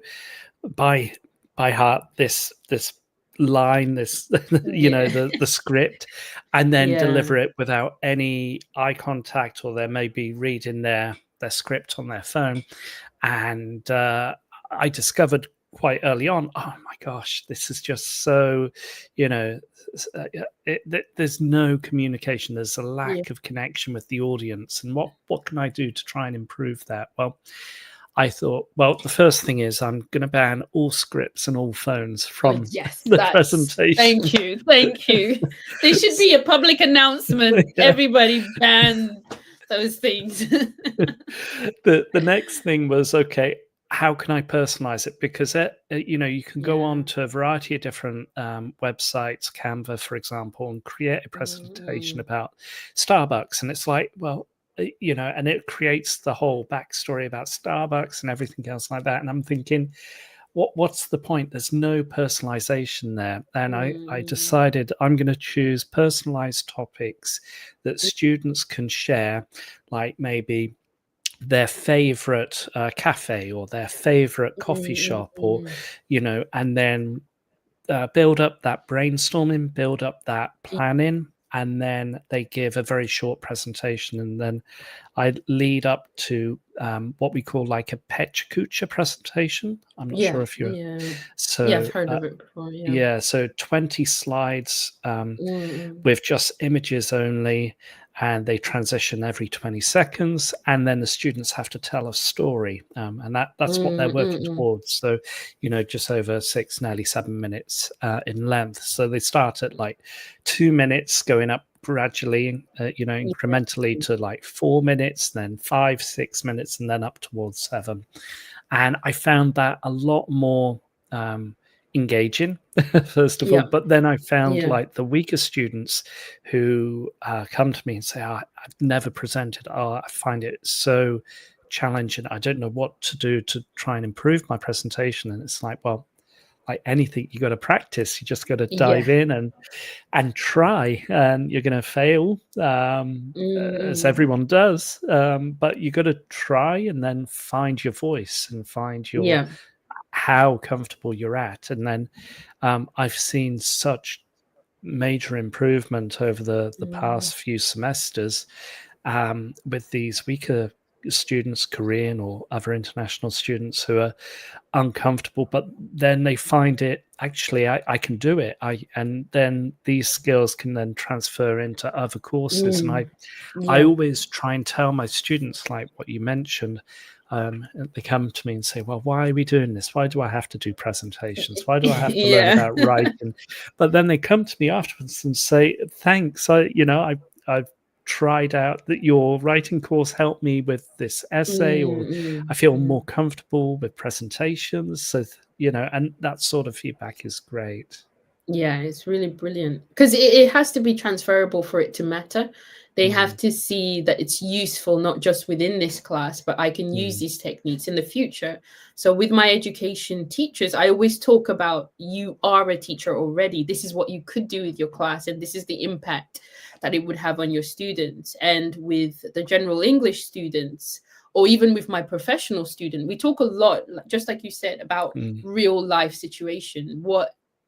by heart this line, this you know, the script, and then deliver it without any eye contact, or they may be reading their script on their phone. And I discovered quite early on, oh my gosh, this is just so, you know, there's no communication, there's a lack of connection with the audience. And what can I do to try and improve that? Well, I thought, well, the first thing is I'm going to ban all scripts and all phones from Yes, the presentation. Thank you. There should be a public announcement. Yeah. Everybody ban those things. The next thing was, okay, how can I personalize it? Because you can go on to a variety of different websites, Canva, for example, and create a presentation about Starbucks. And it's like, well, and it creates the whole backstory about Starbucks and everything else like that. And I'm thinking, what's the point? There's no personalization there. And I decided I'm going to choose personalized topics that students can share, like maybe their favorite cafe or their favorite coffee shop, or and then build up that brainstorming, build up that planning, and then they give a very short presentation, and then I lead up to what we call like a Pechakucha presentation. I'm not sure if you're so I've heard of it before. So 20 slides with just images only, and they transition every 20 seconds, and then the students have to tell a story, and that's what they're working towards. So just over 6, nearly 7 minutes in length. So they start at like 2 minutes, going up gradually, incrementally to like 4 minutes, then 5, 6 minutes, and then up towards 7. And I found that a lot more engaging, first of all. But then I found like the weaker students who come to me and say, I've never presented. I find it so challenging. I don't know what to do to try and improve my presentation. And it's like, well, like anything, you got to practice. You just got to dive in and try, and you're going to fail, as everyone does. But you got to try and then find your voice and find your how comfortable you're at. And then I've seen such major improvement over the past few semesters with these weaker students, Korean or other international students, who are uncomfortable, but then they find it, actually I can do it, and then these skills can then transfer into other courses. And I always try and tell my students, like what you mentioned, they come to me and say, well, why are we doing this? Why do I have to do presentations? Why do I have to learn about writing? But then they come to me afterwards and say, thanks, I've tried out that your writing course helped me with this essay, or I feel more comfortable with presentations. So, and that sort of feedback is great. Yeah, it's really brilliant, because it has to be transferable for it to matter. They have to see that it's useful, not just within this class, but I can use these techniques in the future. So with my education teachers, I always talk about, you are a teacher already. This is what you could do with your class, and this is the impact that it would have on your students. And with the general English students, or even with my professional student, we talk a lot, just like you said, about real life situation.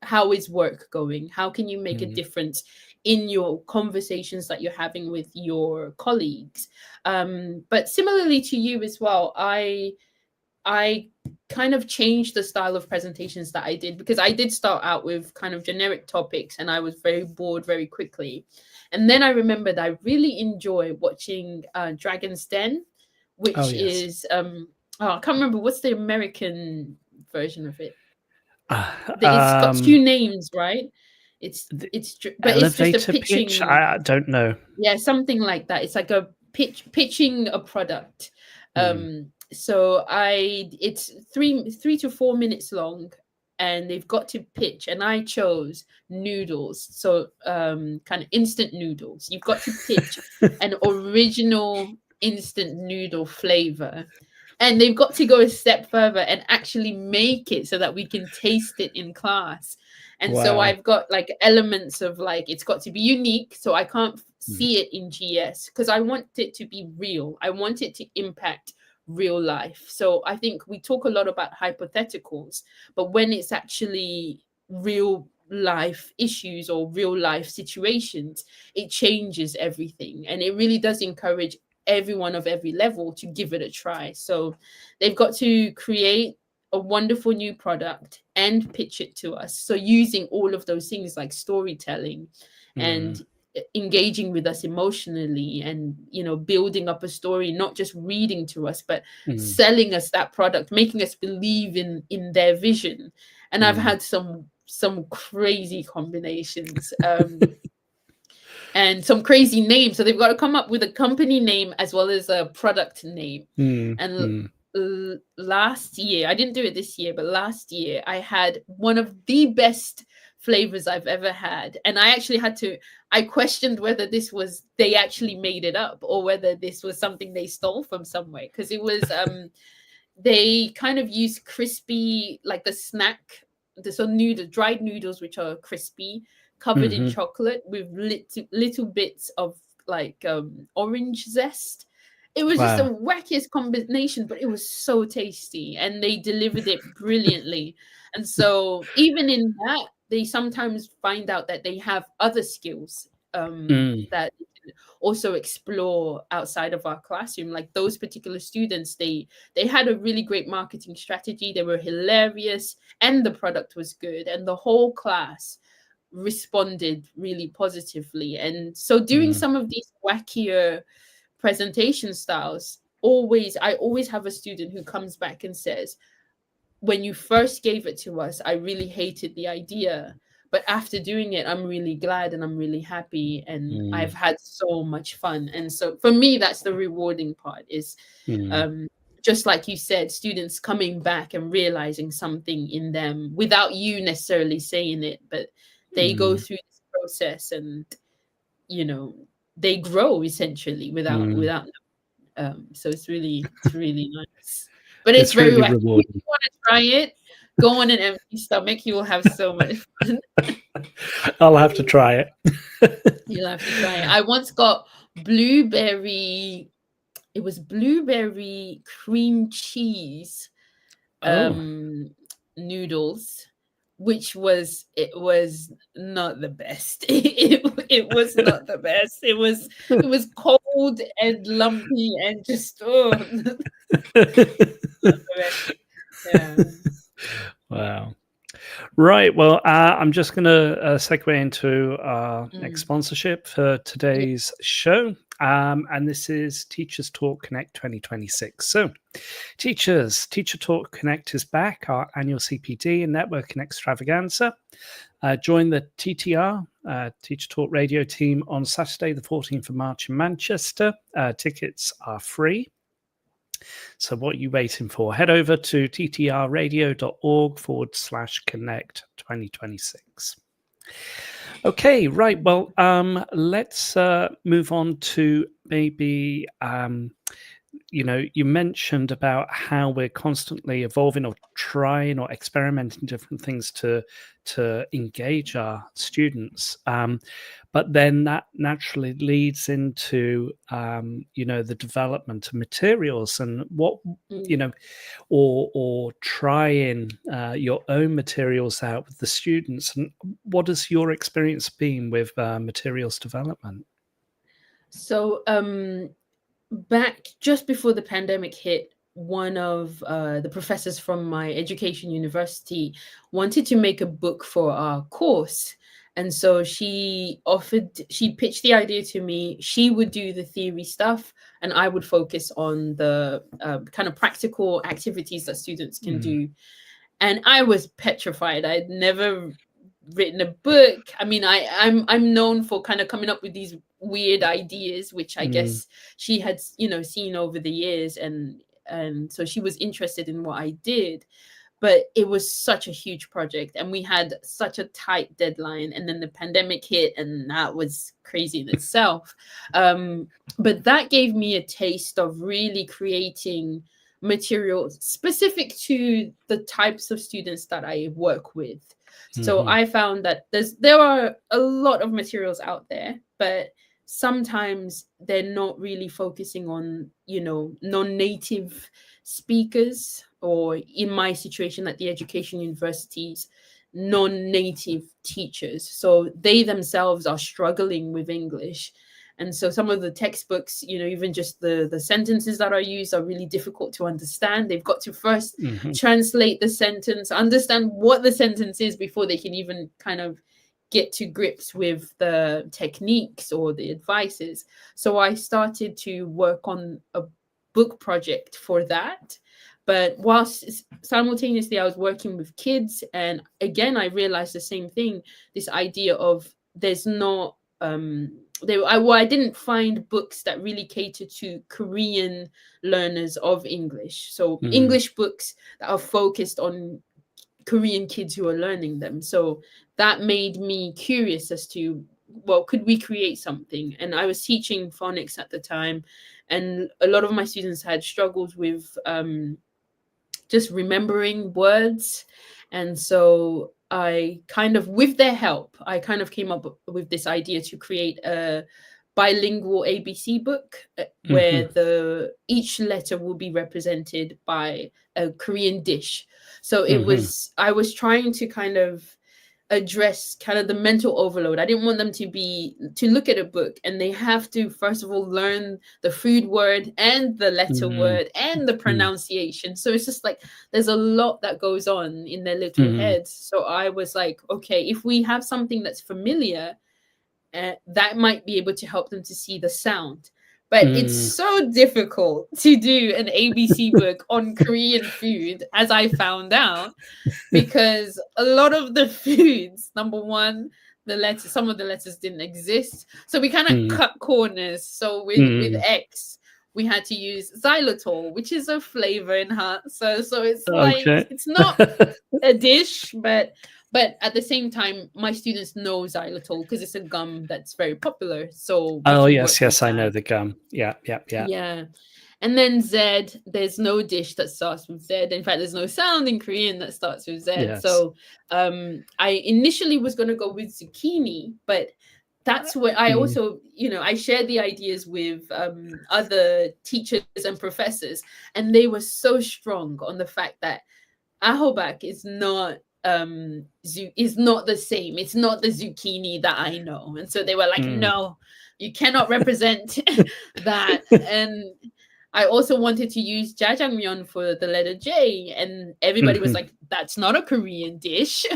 How is work going? How can you make a difference in your conversations that you're having with your colleagues? But similarly to you as well, I kind of changed the style of presentations that I did, because I did start out with kind of generic topics and I was very bored very quickly. And then I remembered I really enjoy watching Dragon's Den, which is I can't remember what's the American version of it. It's got 2 names, right? It's but it's just a pitching pitch. I don't know. Yeah, something like that. It's like a pitching a product. So it's 3 to 4 minutes long, and they've got to pitch, and I chose noodles. So kind of instant noodles. You've got to pitch an original instant noodle flavor. And they've got to go a step further and actually make it so that we can taste it in class. And so I've got like elements of like, it's got to be unique. So I can't see it in GS, because I want it to be real. I want it to impact real life. So I think we talk a lot about hypotheticals, but when it's actually real life issues or real life situations, it changes everything. And it really does encourage everyone of every level to give it a try. So they've got to create a wonderful new product and pitch it to us. So using all of those things like storytelling and engaging with us emotionally, and building up a story, not just reading to us, but selling us that product, making us believe in their vision. And I've had some crazy combinations, and some crazy names. So they've got to come up with a company name as well as a product name. And last year, I didn't do it this year, but last year I had one of the best flavors I've ever had. And I questioned whether they actually made it up, or whether this was something they stole from somewhere. Because it was, they kind of used crispy, like the snack, dried noodles, which are crispy, covered in chocolate with little bits of like orange zest. It was just the wackiest combination, but it was so tasty, and they delivered it brilliantly. And so even in that, they sometimes find out that they have other skills that they can also explore outside of our classroom. Like those particular students, they had a really great marketing strategy. They were hilarious, and the product was good, and the whole class responded really positively. And so doing some of these wackier presentation styles, I always have a student who comes back and says, when you first gave it to us, I really hated the idea, but after doing it, I'm really glad and I'm really happy, and I've had so much fun. And so for me, that's the rewarding part, is just like you said, students coming back and realizing something in them without you necessarily saying it, but they go through this process, and they grow essentially without so it's really nice. But it's very really wacky. rewarding. If you want to try it, go on an empty stomach. You will have so much fun. I'll have to try it. You'll have to try it. I once got blueberry cream cheese noodles, which was not the best. It was not the best. It was cold and lumpy and just yeah. Wow. Right. Well, I'm just going to segue into our next sponsorship for today's show. And this is Teachers Talk Connect 2026. So, teachers, Teacher Talk Connect is back, our annual CPD and networking extravaganza. Join the TTR, Teacher Talk Radio team, on Saturday, the 14th of March in Manchester. Tickets are free. So what are you waiting for? Head over to ttrradio.org/connect 2026. Okay, right. Well, let's move on to maybe, you mentioned about how we're constantly evolving or trying or experimenting different things to engage our students. But then that naturally leads into, the development of materials and what, or trying your own materials out with the students. And what has your experience been with materials development? So back just before the pandemic hit, one of the professors from my education university wanted to make a book for our course. And so she pitched the idea to me. She would do the theory stuff, and I would focus on the kind of practical activities that students can do. And I was petrified. I'd never written a book. I mean, I'm known for kind of coming up with these weird ideas, which I guess she had, seen over the years. And so she was interested in what I did. But it was such a huge project, and we had such a tight deadline, and then the pandemic hit, and that was crazy in itself. But that gave me a taste of really creating materials specific to the types of students that I work with. So I found that there are a lot of materials out there, but sometimes they're not really focusing on, non-native speakers, or in my situation at the education universities, non-native teachers. So they themselves are struggling with English. And so some of the textbooks, even just the sentences that are used are really difficult to understand. They've got to first translate the sentence, understand what the sentence is before they can even kind of get to grips with the techniques or the advices. So I started to work on a book project for that. But whilst simultaneously I was working with kids, and again I realized the same thing, this idea of there's not I didn't find books that really cater to Korean learners of English. So English books that are focused on Korean kids who are learning them. So that made me curious as to, well, could we create something? And I was teaching phonics at the time, and a lot of my students had struggles with just remembering words. And so I kind of, with their help, I kind of came up with this idea to create a bilingual ABC book where each letter will be represented by a Korean dish. So it was, I was trying to kind of address kind of the mental overload. I didn't want them to look at a book and they have to first of all learn the food word and the letter word and the pronunciation. So it's just like there's a lot that goes on in their little heads. So I was like, okay, if we have something that's familiar, that might be able to help them to see the sound. But it's so difficult to do an ABC book on Korean food, as I found out, because a lot of the foods, number one, some of the letters didn't exist. So we kind of cut corners. So with X, we had to use xylitol, which is a flavor enhancer. So it's like, it's not a dish, but at the same time, my students know xylitol because it's a gum that's very popular. So yes, I know the gum. Yeah. And then Z, there's no dish that starts with Z. In fact, there's no sound in Korean that starts with Z. Yes. So I initially was going to go with zucchini, but that's what I also, I shared the ideas with other teachers and professors, and they were so strong on the fact that ahobak is not the same. It's not the zucchini that I know. And so they were like, no, you cannot represent that. And I also wanted to use jjajangmyeon for the letter J, and everybody was like, that's not a Korean dish.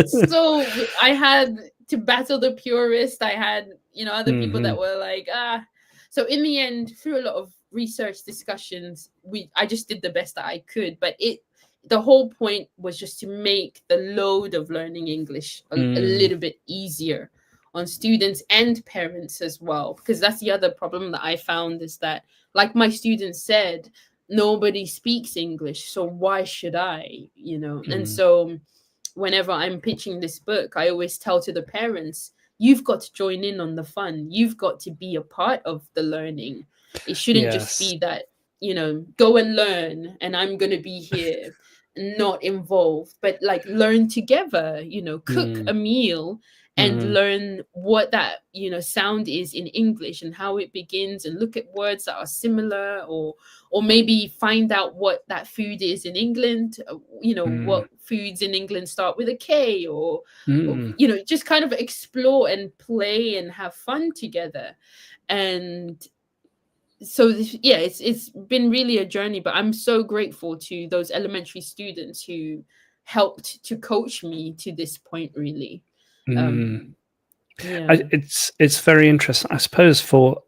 So I had to battle the purist. I had, other people that were like, So in the end, through a lot of research discussions, I just did the best that I could. But the whole point was just to make the load of learning English a little bit easier on students and parents as well. Because that's the other problem that I found, is that, like my students said, nobody speaks English, so why should I, And so whenever I'm pitching this book, I always tell to the parents, you've got to join in on the fun. You've got to be a part of the learning. It shouldn't just be that, go and learn and I'm going to be here, not involved, but like learn together, cook a meal and learn what that, sound is in English and how it begins, and look at words that are similar, or maybe find out what that food is in England, what foods in England start with a K, or just kind of explore and play and have fun together. And so it's been really a journey, but I'm so grateful to those elementary students who helped to coach me to this point, really. It's very interesting. I suppose for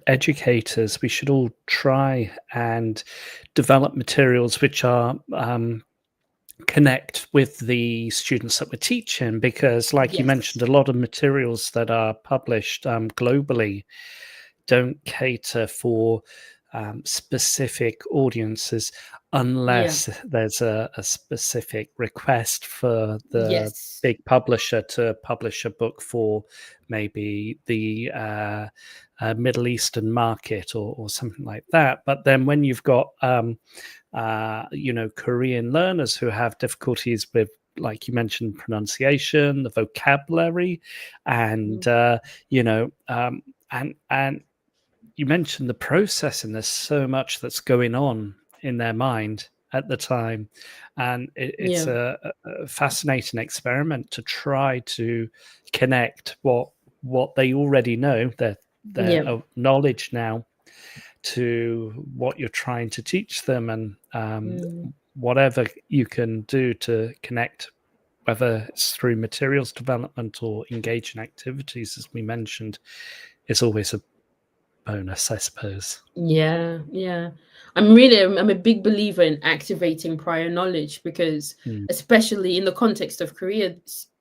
educators, we should all try and develop materials which are connect with the students that we're teaching, because like you mentioned, a lot of materials that are published globally don't cater for specific audiences unless there's a specific request for the big publisher to publish a book for maybe the Middle Eastern market or something like that. But then when you've got Korean learners who have difficulties with, like you mentioned, pronunciation, the vocabulary, and and you mentioned the process, and there's so much that's going on in their mind at the time, and it's a fascinating experiment to try to connect what they already know, their knowledge now, to what you're trying to teach them, and whatever you can do to connect whether it's through materials development or engaging activities, as we mentioned, is always a bonus, I suppose. Yeah, yeah. I'm a big believer in activating prior knowledge because, especially in the context of Korea,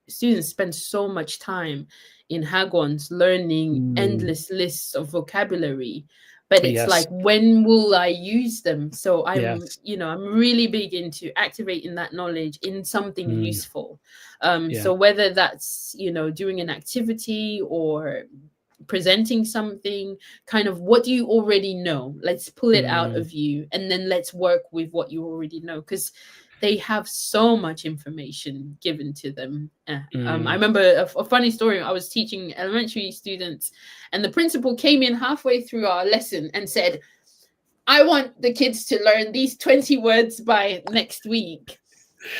students spend so much time in hagwons learning endless lists of vocabulary. But it's Yes. like, when will I use them? So Yes. I'm really big into activating that knowledge in something useful. Yeah. So whether that's, doing an activity or presenting something, kind of, what do you already know? Let's pull it out of you, and then let's work with what you already know, because they have so much information given to them. I remember a funny story. I was teaching elementary students, and the principal came in halfway through our lesson and said, I want the kids to learn these 20 words by next week.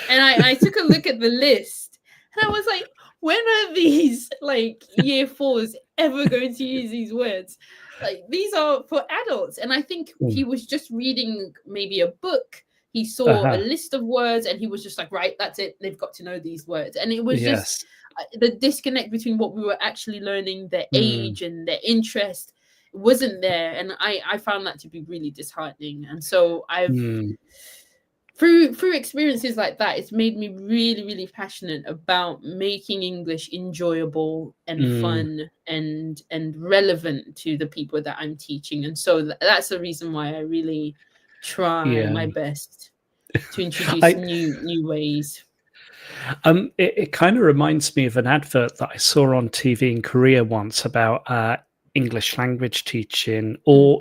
And I took a look at the list, and I was like, when are these like year fours ever going to use these words? Like, these are for adults. And I think he was just reading maybe a book. He saw a list of words, and he was just like, right, that's it. They've got to know these words. And it was just the disconnect between what we were actually learning, their age and their interest wasn't there. And I found that to be really disheartening. And so I've through experiences like that, it's made me really, really passionate about making English enjoyable and fun and relevant to the people that I'm teaching. And so that's the reason why I really try my best to introduce new ways. It kind of reminds me of an advert that I saw on TV in Korea once about English language teaching, or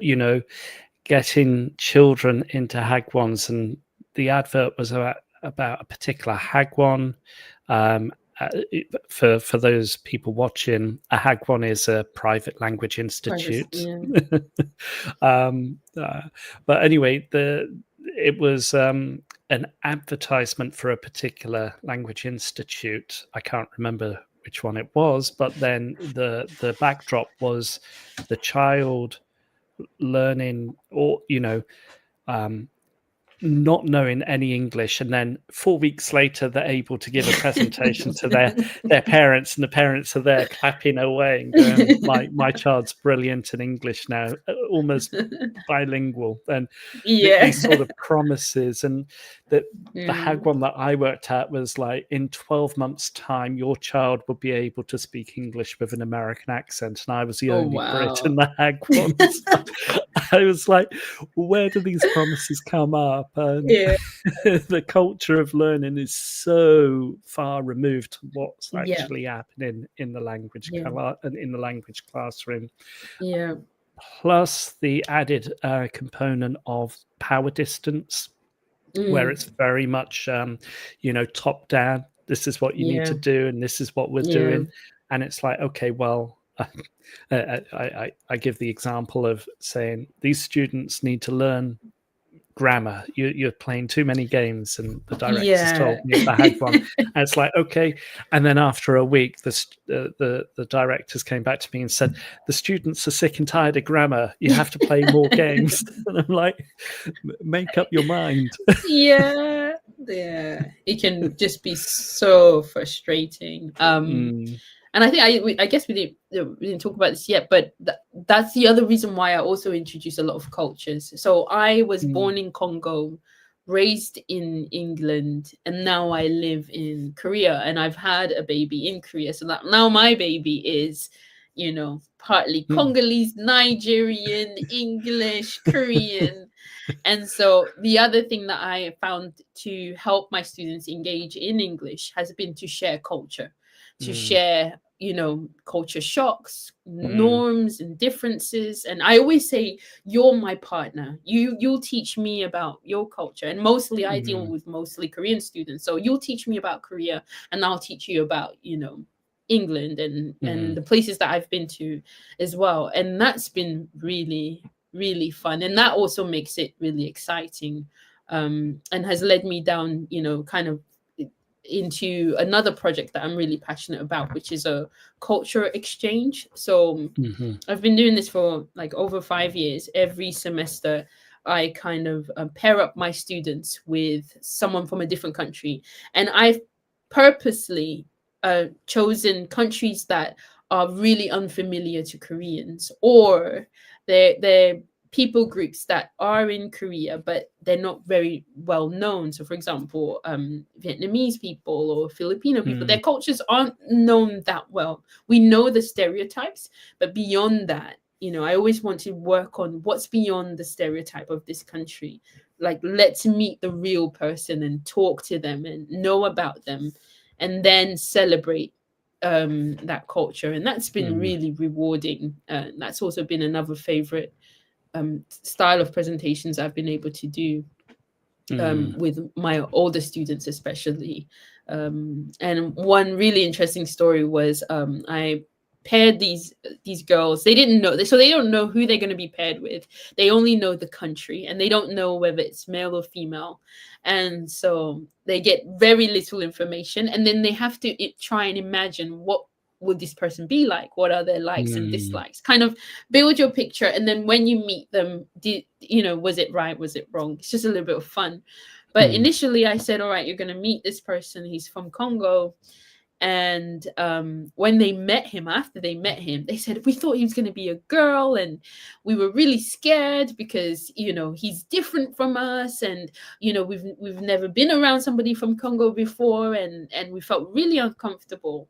getting children into hagwons, and the advert was about a particular hagwon. For those people watching, a hagwon is a private language institute. But anyway, it was an advertisement for a particular language institute. I can't remember which one it was, but then the backdrop was the child learning, or not knowing any English, and then 4 weeks later they're able to give a presentation to their parents, and the parents are there clapping away and going, my child's brilliant in English now, almost bilingual. And these sort of promises. And the hagwon that I worked at was like, in 12 months time your child would be able to speak English with an American accent, and I was the only Brit in the hagwon. I was like, where do these promises come up? And the culture of learning is so far removed from what's actually happening in the language in the language classroom. Plus the added component of power distance, where it's very much top down. This is what you need to do, and this is what we're doing. And it's like, okay, well, I give the example of saying these students need to learn grammar. You're playing too many games, and the director's told me if I had one. And it's like, okay. And then after a week, the directors came back to me and said, the students are sick and tired of grammar. You have to play more games. And I'm like, make up your mind. It can just be so frustrating. And I think I guess we didn't talk about this yet, but that's the other reason why I also introduce a lot of cultures. So I was born in Congo, raised in England, and now I live in Korea, and I've had a baby in Korea. So that now my baby is, partly Congolese, Nigerian, English, Korean. And so the other thing that I found to help my students engage in English has been to share culture, to share culture shocks, norms and differences. And I always say, you're my partner. You'll teach me about your culture. And mostly I deal with mostly Korean students. So you'll teach me about Korea, and I'll teach you about, England and the places that I've been to as well. And that's been really, really fun. And that also makes it really exciting, and has led me down, kind of into another project that I'm really passionate about, which is a culture exchange. So I've been doing this for like over 5 years. Every semester I kind of pair up my students with someone from a different country, and I've purposely chosen countries that are really unfamiliar to Koreans, or they're people groups that are in Korea, but they're not very well known. So, for example, Vietnamese people or Filipino people, their cultures aren't known that well. We know the stereotypes, but beyond that, I always want to work on what's beyond the stereotype of this country. Like, let's meet the real person and talk to them and know about them, and then celebrate that culture. And that's been really rewarding. That's also been another favorite style of presentations I've been able to do with my older students, especially. And one really interesting story was I paired these girls. They didn't know, so they don't know who they're going to be paired with. They only know the country, and they don't know whether it's male or female. And so they get very little information, and then they have to try and imagine what would this person be like, what are their likes and dislikes, kind of build your picture. And then when you meet them, was it right, was it wrong? It's just a little bit of fun. But initially I said, all right, you're going to meet this person, he's from Congo. And when they met him, after they met him, they said, we thought he was going to be a girl, and we were really scared because he's different from us, and we've never been around somebody from Congo before, and we felt really uncomfortable.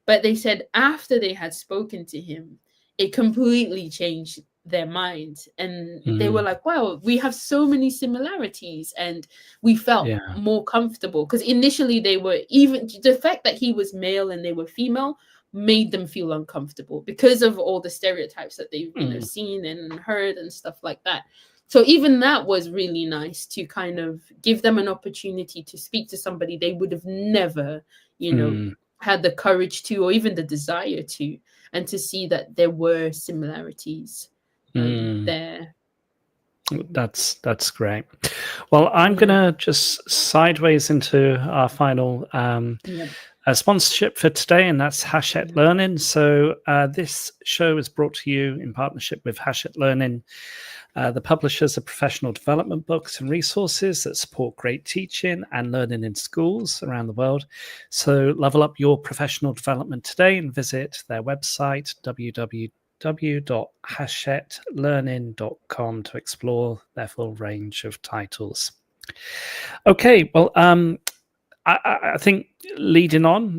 But they said after they had spoken to him, it completely changed their mind. And they were like, wow, we have so many similarities. And we felt more comfortable, because initially they were, even the fact that he was male and they were female made them feel uncomfortable because of all the stereotypes that they've seen and heard and stuff like that. So even that was really nice, to kind of give them an opportunity to speak to somebody they would have never, had the courage to, or even the desire to, and to see that there were similarities there. That's great. Well, I'm gonna just sideways into our final sponsorship for today, and that's Hachette Learning. So this show is brought to you in partnership with Hachette Learning, the publishers of professional development books and resources that support great teaching and learning in schools around the world. So level up your professional development today and visit their website, www.hachetlearning.com, to explore their full range of titles. Okay, well, I think leading on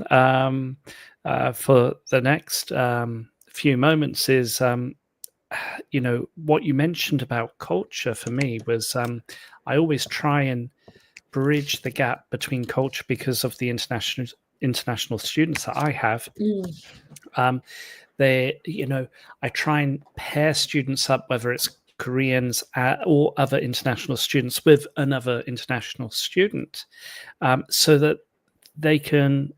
for the next few moments is what you mentioned about culture for me was I always try and bridge the gap between culture because of the international students that I have. I try and pair students up, whether it's Koreans or other international students, with another international student, so that they can,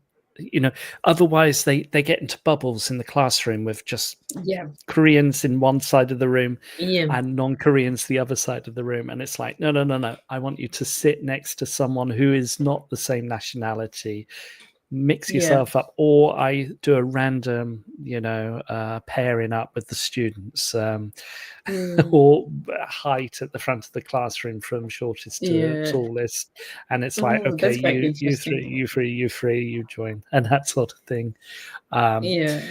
otherwise they get into bubbles in the classroom with just Koreans in one side of the room and non-Koreans the other side of the room. And it's like, no. I want you to sit next to someone who is not the same nationality. Mix yourself up, or I do a random, pairing up with the students, or height at the front of the classroom from shortest to tallest, and it's like, okay, you three, you join, and that sort of thing. And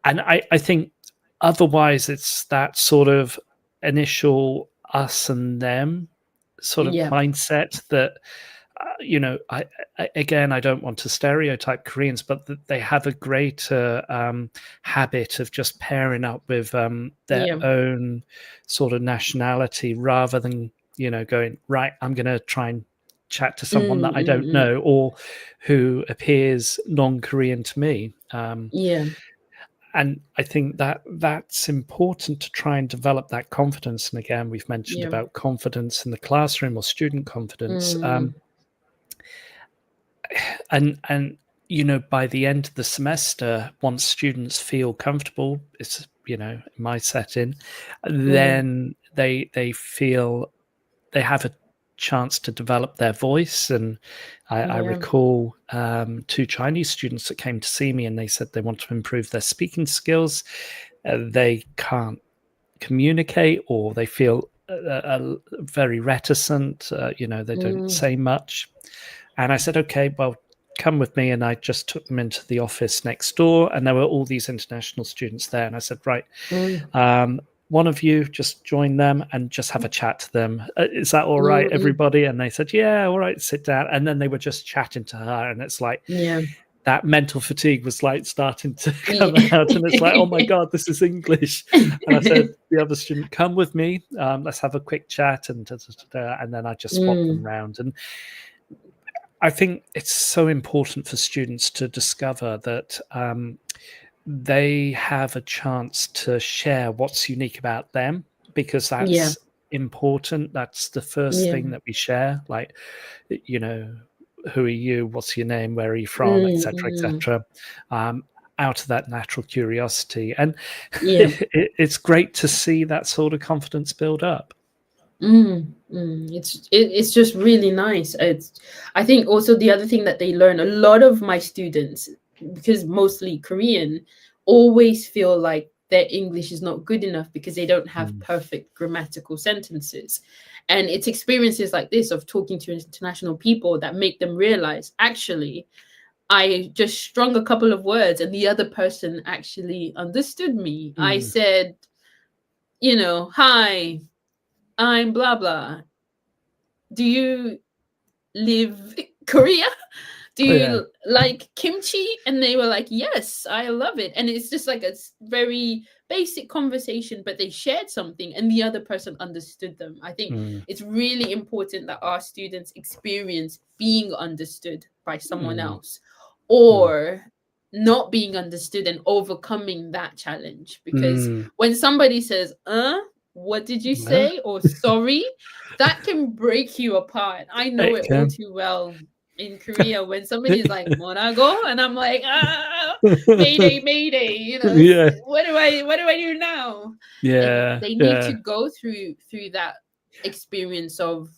I think otherwise it's that sort of initial us and them sort of mindset that. I don't want to stereotype Koreans, but they have a greater habit of just pairing up with their own sort of nationality, rather than, going, right, I'm going to try and chat to someone that I don't know, or who appears non-Korean to me. And I think that's important to try and develop that confidence. And again, we've mentioned about confidence in the classroom, or student confidence. And by the end of the semester, once students feel comfortable, it's in my setting, then they feel they have a chance to develop their voice. And I recall 2 Chinese students that came to see me, and they said they want to improve their speaking skills. They can't communicate, or they feel very reticent. They don't say much. And I said, okay, well, come with me. And I just took them into the office next door, and there were all these international students there. And I said, right, one of you just join them and just have a chat to them. Is that all right, everybody? And they said, yeah, all right, sit down. And then they were just chatting to her. And it's like, that mental fatigue was like starting to come out. And it's like, oh my God, this is English. And I said, the other student, come with me. Let's have a quick chat. And then I just swapped them around. And I think it's so important for students to discover that they have a chance to share what's unique about them, because that's important. That's the first thing that we share. Like, you know, who are you? What's your name? Where are you from? Etc. Etc. Out of that natural curiosity, and it's great to see that sort of confidence build up. It's just really nice. I think also the other thing that they learn, a lot of my students, because mostly Korean, always feel like their English is not good enough because they don't have perfect grammatical sentences. And it's experiences like this of talking to international people that make them realize, actually, I just strung a couple of words and the other person actually understood me. I said, you know, hi, I'm blah, blah. Do you live in Korea? Do you like kimchi? And they were like, yes, I love it. And it's just like a very basic conversation, but they shared something and the other person understood them. I think it's really important that our students experience being understood by someone else, or not being understood and overcoming that challenge. Because when somebody says, what did you say? Or sorry, that can break you apart. I know it all too well. In Korea, when somebody's like "Monago," and I'm like, mayday, mayday, you know, what do I do now? And they need to go through that experience of,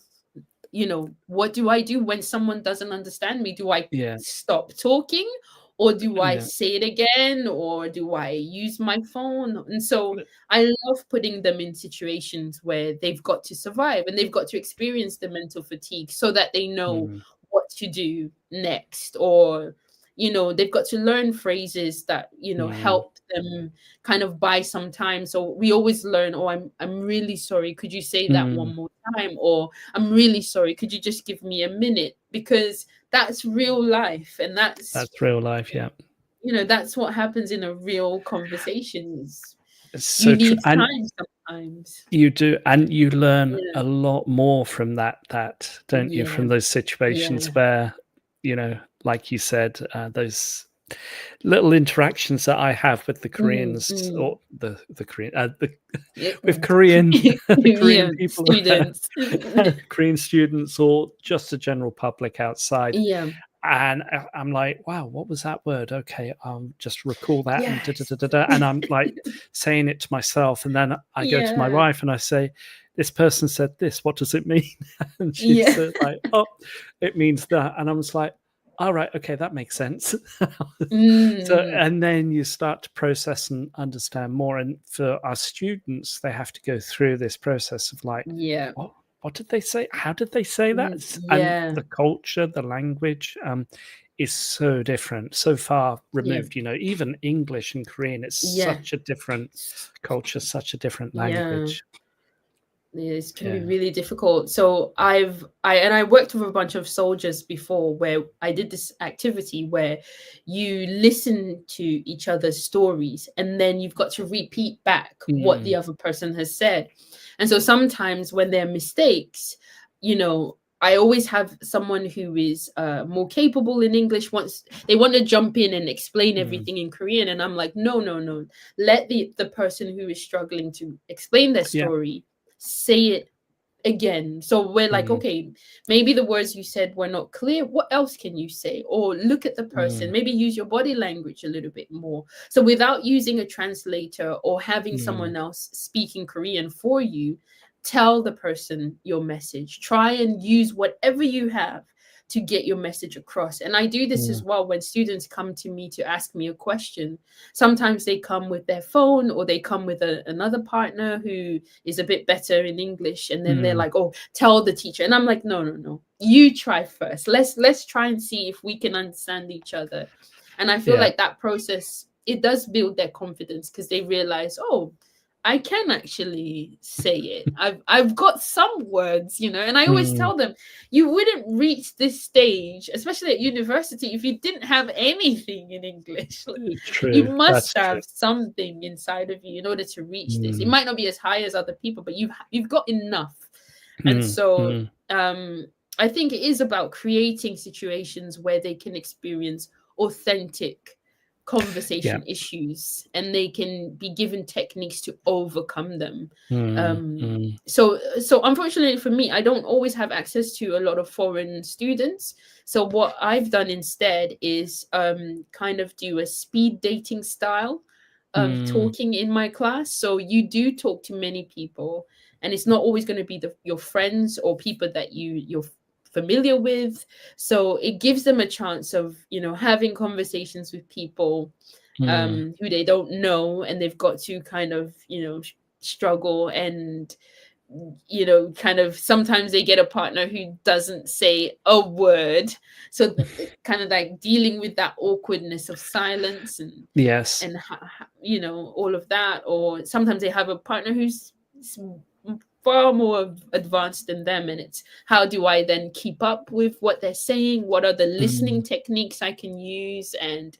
you know, what do I do when someone doesn't understand me? Do I stop talking, or do I say it again, or do I use my phone? And so I love putting them in situations where they've got to survive and they've got to experience the mental fatigue so that they know what to do next, or, you know, they've got to learn phrases that, you know, help them kind of buy some time. So we always learn, oh, I'm really sorry, could you say that one more time? Or I'm really sorry, could you just give me a minute? Because that's real life, and that's real life. You know, that's what happens in a real conversation. So you need time sometimes. You do, and you learn a lot more from that, don't you? From those situations where, you know, like you said, those little interactions that I have with the Koreans, or the Korean, with Korean, the Korean people, students, Korean students, or just the general public outside. And I'm like, wow, what was that word? Okay, just recall that, and I'm like saying it to myself, and then I go to my wife and I say, this person said this, what does it mean? And she said, like, oh, it means that. And I was like, all right, okay, that makes sense. So, and then you start to process and understand more. And for our students, they have to go through this process of like, what did they say? How did they say that? And the culture, the language is so different, so far removed. You know, even English and Korean, it's such a different culture, such a different language. It can be really difficult. So I worked with a bunch of soldiers before, where I did this activity where you listen to each other's stories and then you've got to repeat back what the other person has said. And so sometimes when there are mistakes, you know, I always have someone who is more capable in English. Once they want to jump in and explain everything in Korean, and I'm like, no. Let the person who is struggling to explain their story say it again. So we're like, okay, maybe the words you said were not clear. What else can you say? Or look at the person, maybe use your body language a little bit more. So without using a translator or having someone else speaking Korean for you, tell the person your message. Try and use whatever you have to get your message across. And I do this as well when students come to me to ask me a question. Sometimes they come with their phone, or they come with another partner who is a bit better in English, and then they're like, oh, tell the teacher. And I'm like, no, you try first. Let's try and see if we can understand each other. And I feel like that process, it does build their confidence, because they realize, oh, I can actually say it. I've got some words, and I always tell them, you wouldn't reach this stage, especially at university, if you didn't have anything in English. True. You must That's have true. something inside of you in order to reach this. It might not be as high as other people, but you've got enough. And so I think it is about creating situations where they can experience authentic conversation issues, and they can be given techniques to overcome them. So unfortunately for me, I don't always have access to a lot of foreign students. So what I've done instead is kind of do a speed dating style of talking in my class. So you do talk to many people, and it's not always going to be your friends or people that you're familiar with. So it gives them a chance of having conversations with people who they don't know, and they've got to kind of struggle, and kind of sometimes they get a partner who doesn't say a word, so kind of like dealing with that awkwardness of silence and all of that. Or sometimes they have a partner who's far more advanced than them, and it's how do I then keep up with what they're saying? What are the listening techniques I can use? And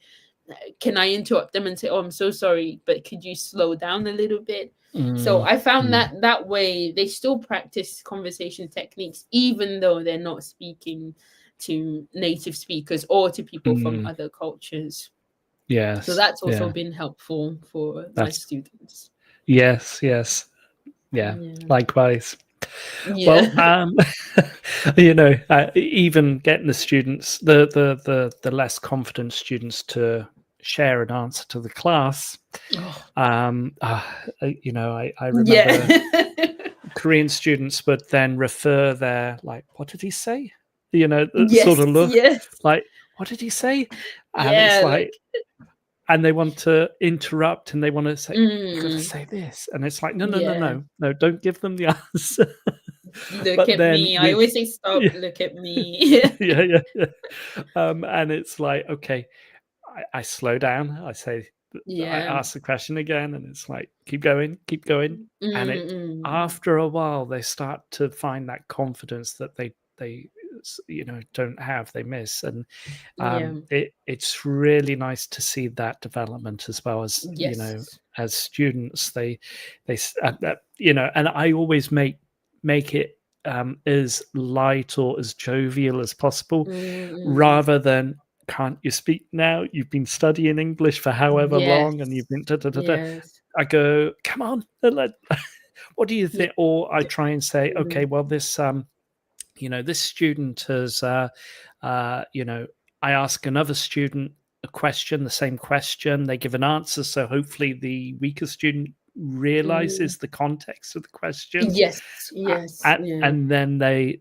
can I interrupt them and say, oh, I'm so sorry, but could you slow down a little bit? So I found that way they still practice conversation techniques, even though they're not speaking to native speakers or to people from other cultures. Yes. So that's also been helpful for my students. Yes. Yeah. Likewise. Yeah. Well, even getting the students, the less confident students, to share an answer to the class. I remember Korean students would then refer their, like, what did he say? Sort of look like, what did he say? And it's like, and they want to interrupt, and they want to say, you got to say this. And it's like, no, don't give them the answer. Look at me. I always say, stop, look at me. Yeah. And it's like, okay, I slow down. I say, I ask the question again, and it's like, keep going. And after a while, they start to find that confidence that they don't have, they miss. And it's really nice to see that development, as well as as students, they and I always make it as light or as jovial as possible, rather than, can't you speak now? You've been studying English for however long, and you've been I go, come on, what do you think? Or I try and say, okay, well, this this student has I ask another student a question, the same question, they give an answer, so hopefully the weaker student realizes the context of the question. And then they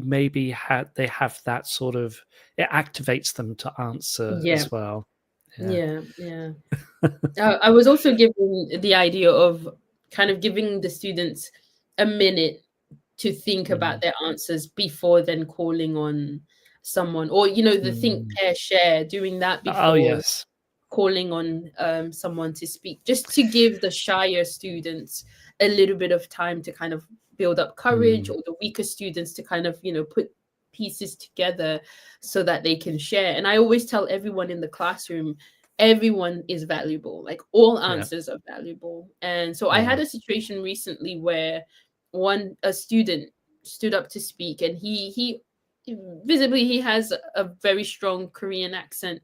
maybe have that sort of, it activates them to answer as well. I was also given the idea of kind of giving the students a minute to think about their answers before then calling on someone, or the think, pair, share, doing that before calling on someone to speak, just to give the shyer students a little bit of time to kind of build up courage, or the weaker students to kind of put pieces together so that they can share. And I always tell everyone in the classroom, everyone is valuable, like all answers are valuable. And so I had a situation recently where a student stood up to speak, and he visibly he has a very strong Korean accent,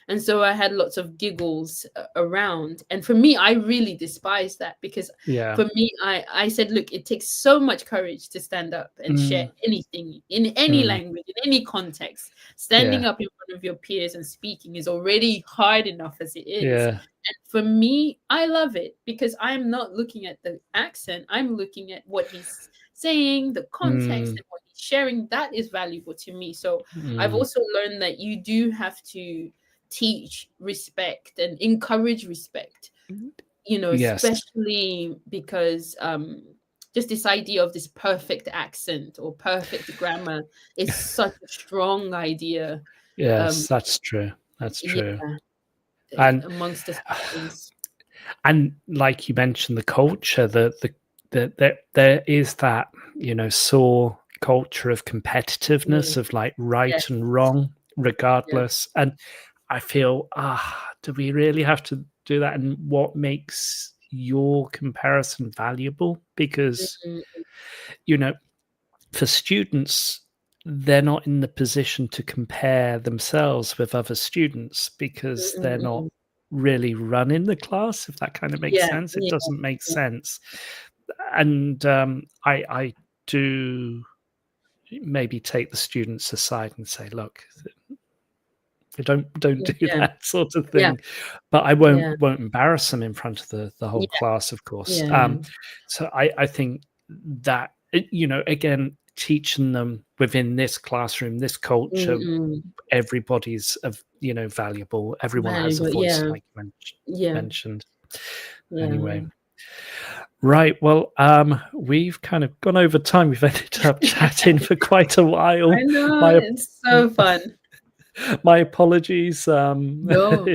and so I had lots of giggles around. And for me, I really despise that, because for me, I said, look, it takes so much courage to stand up and share anything in any language, in any context. Standing up in front of your peers and speaking is already hard enough as it is. And for me, I love it, because I'm not looking at the accent. I'm looking at what he's saying, the context, and what he's sharing that is valuable to me. So I've also learned that you do have to teach respect and encourage respect, Yes. especially because just this idea of this perfect accent or perfect grammar is such a strong idea. Yes, that's true. That's Yeah, true. And amongst the students. and like you mentioned, the culture, there is that, sore culture of competitiveness, of like right Yes. and wrong, regardless. And I feel, do we really have to do that? And what makes your comparison valuable? Because, for students, they're not in the position to compare themselves with other students because they're not really running the class, if that kind of makes sense. It doesn't make sense. And I do maybe take the students aside and say, look, don't do that sort of thing. But I won't embarrass them in front of the whole class, of course. So I think that, again, teaching them within this classroom, this culture, everybody's valuable. Everyone has a voice, like you mentioned. Anyway. Right. Well, we've kind of gone over time. We've ended up chatting for quite a while. I know, it's so fun. My apologies. No.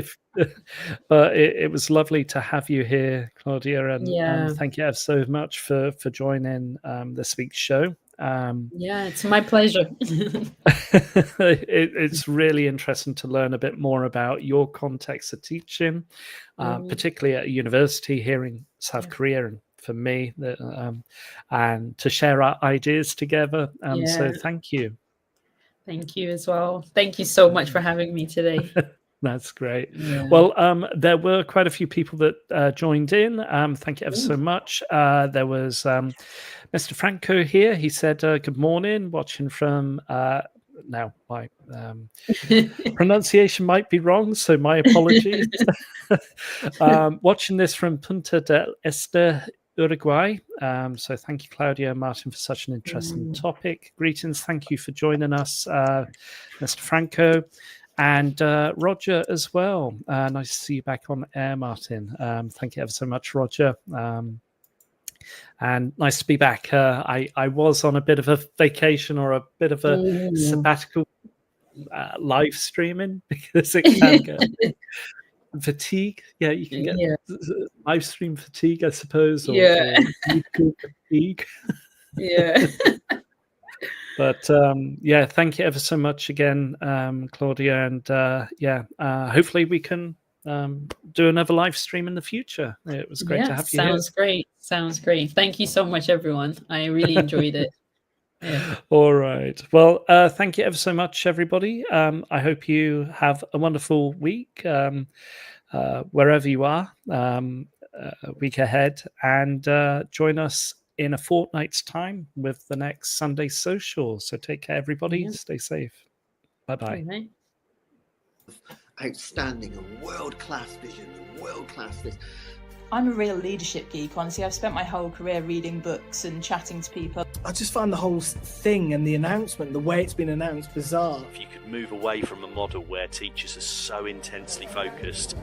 But it was lovely to have you here, Claudia, and thank you ever so much for joining this week's show. It's my pleasure. It's really interesting to learn a bit more about your context of teaching, particularly at a university here in South Korea, and for me, and to share our ideas together. So thank you. Thank you as well. Thank you so much for having me today. That's great. Well, there were quite a few people that joined in. Thank you ever so much. There was Mr. Franco here. He said, good morning, watching from... now, my pronunciation might be wrong, so my apologies. Watching this from Punta del Este, Uruguay. So thank you, Claudia and Martin, for such an interesting topic. Greetings. Thank you for joining us, Mr. Franco. And Roger as well. Nice to see you back on air, Martin. Thank you ever so much, Roger. And nice to be back. I was on a bit of a vacation or a bit of a sabbatical live streaming because it can get fatigue. Yeah, you can get live stream fatigue, I suppose, or YouTube fatigue. But thank you ever so much again, Claudia, and hopefully we can do another live stream in the future. It was great to have you here. Sounds great. Thank you so much, everyone. I really enjoyed it. All right. Well, thank you ever so much, everybody. I hope you have a wonderful week wherever you are, week ahead, and join us in a fortnight's time with the next Sunday Social. So take care, everybody. Stay safe. Bye-bye. Outstanding and world-class vision and world-class this. I'm a real leadership geek, honestly. I've spent my whole career reading books and chatting to people. I just find the whole thing and the announcement, the way it's been announced, bizarre. If you could move away from a model where teachers are so intensely focused.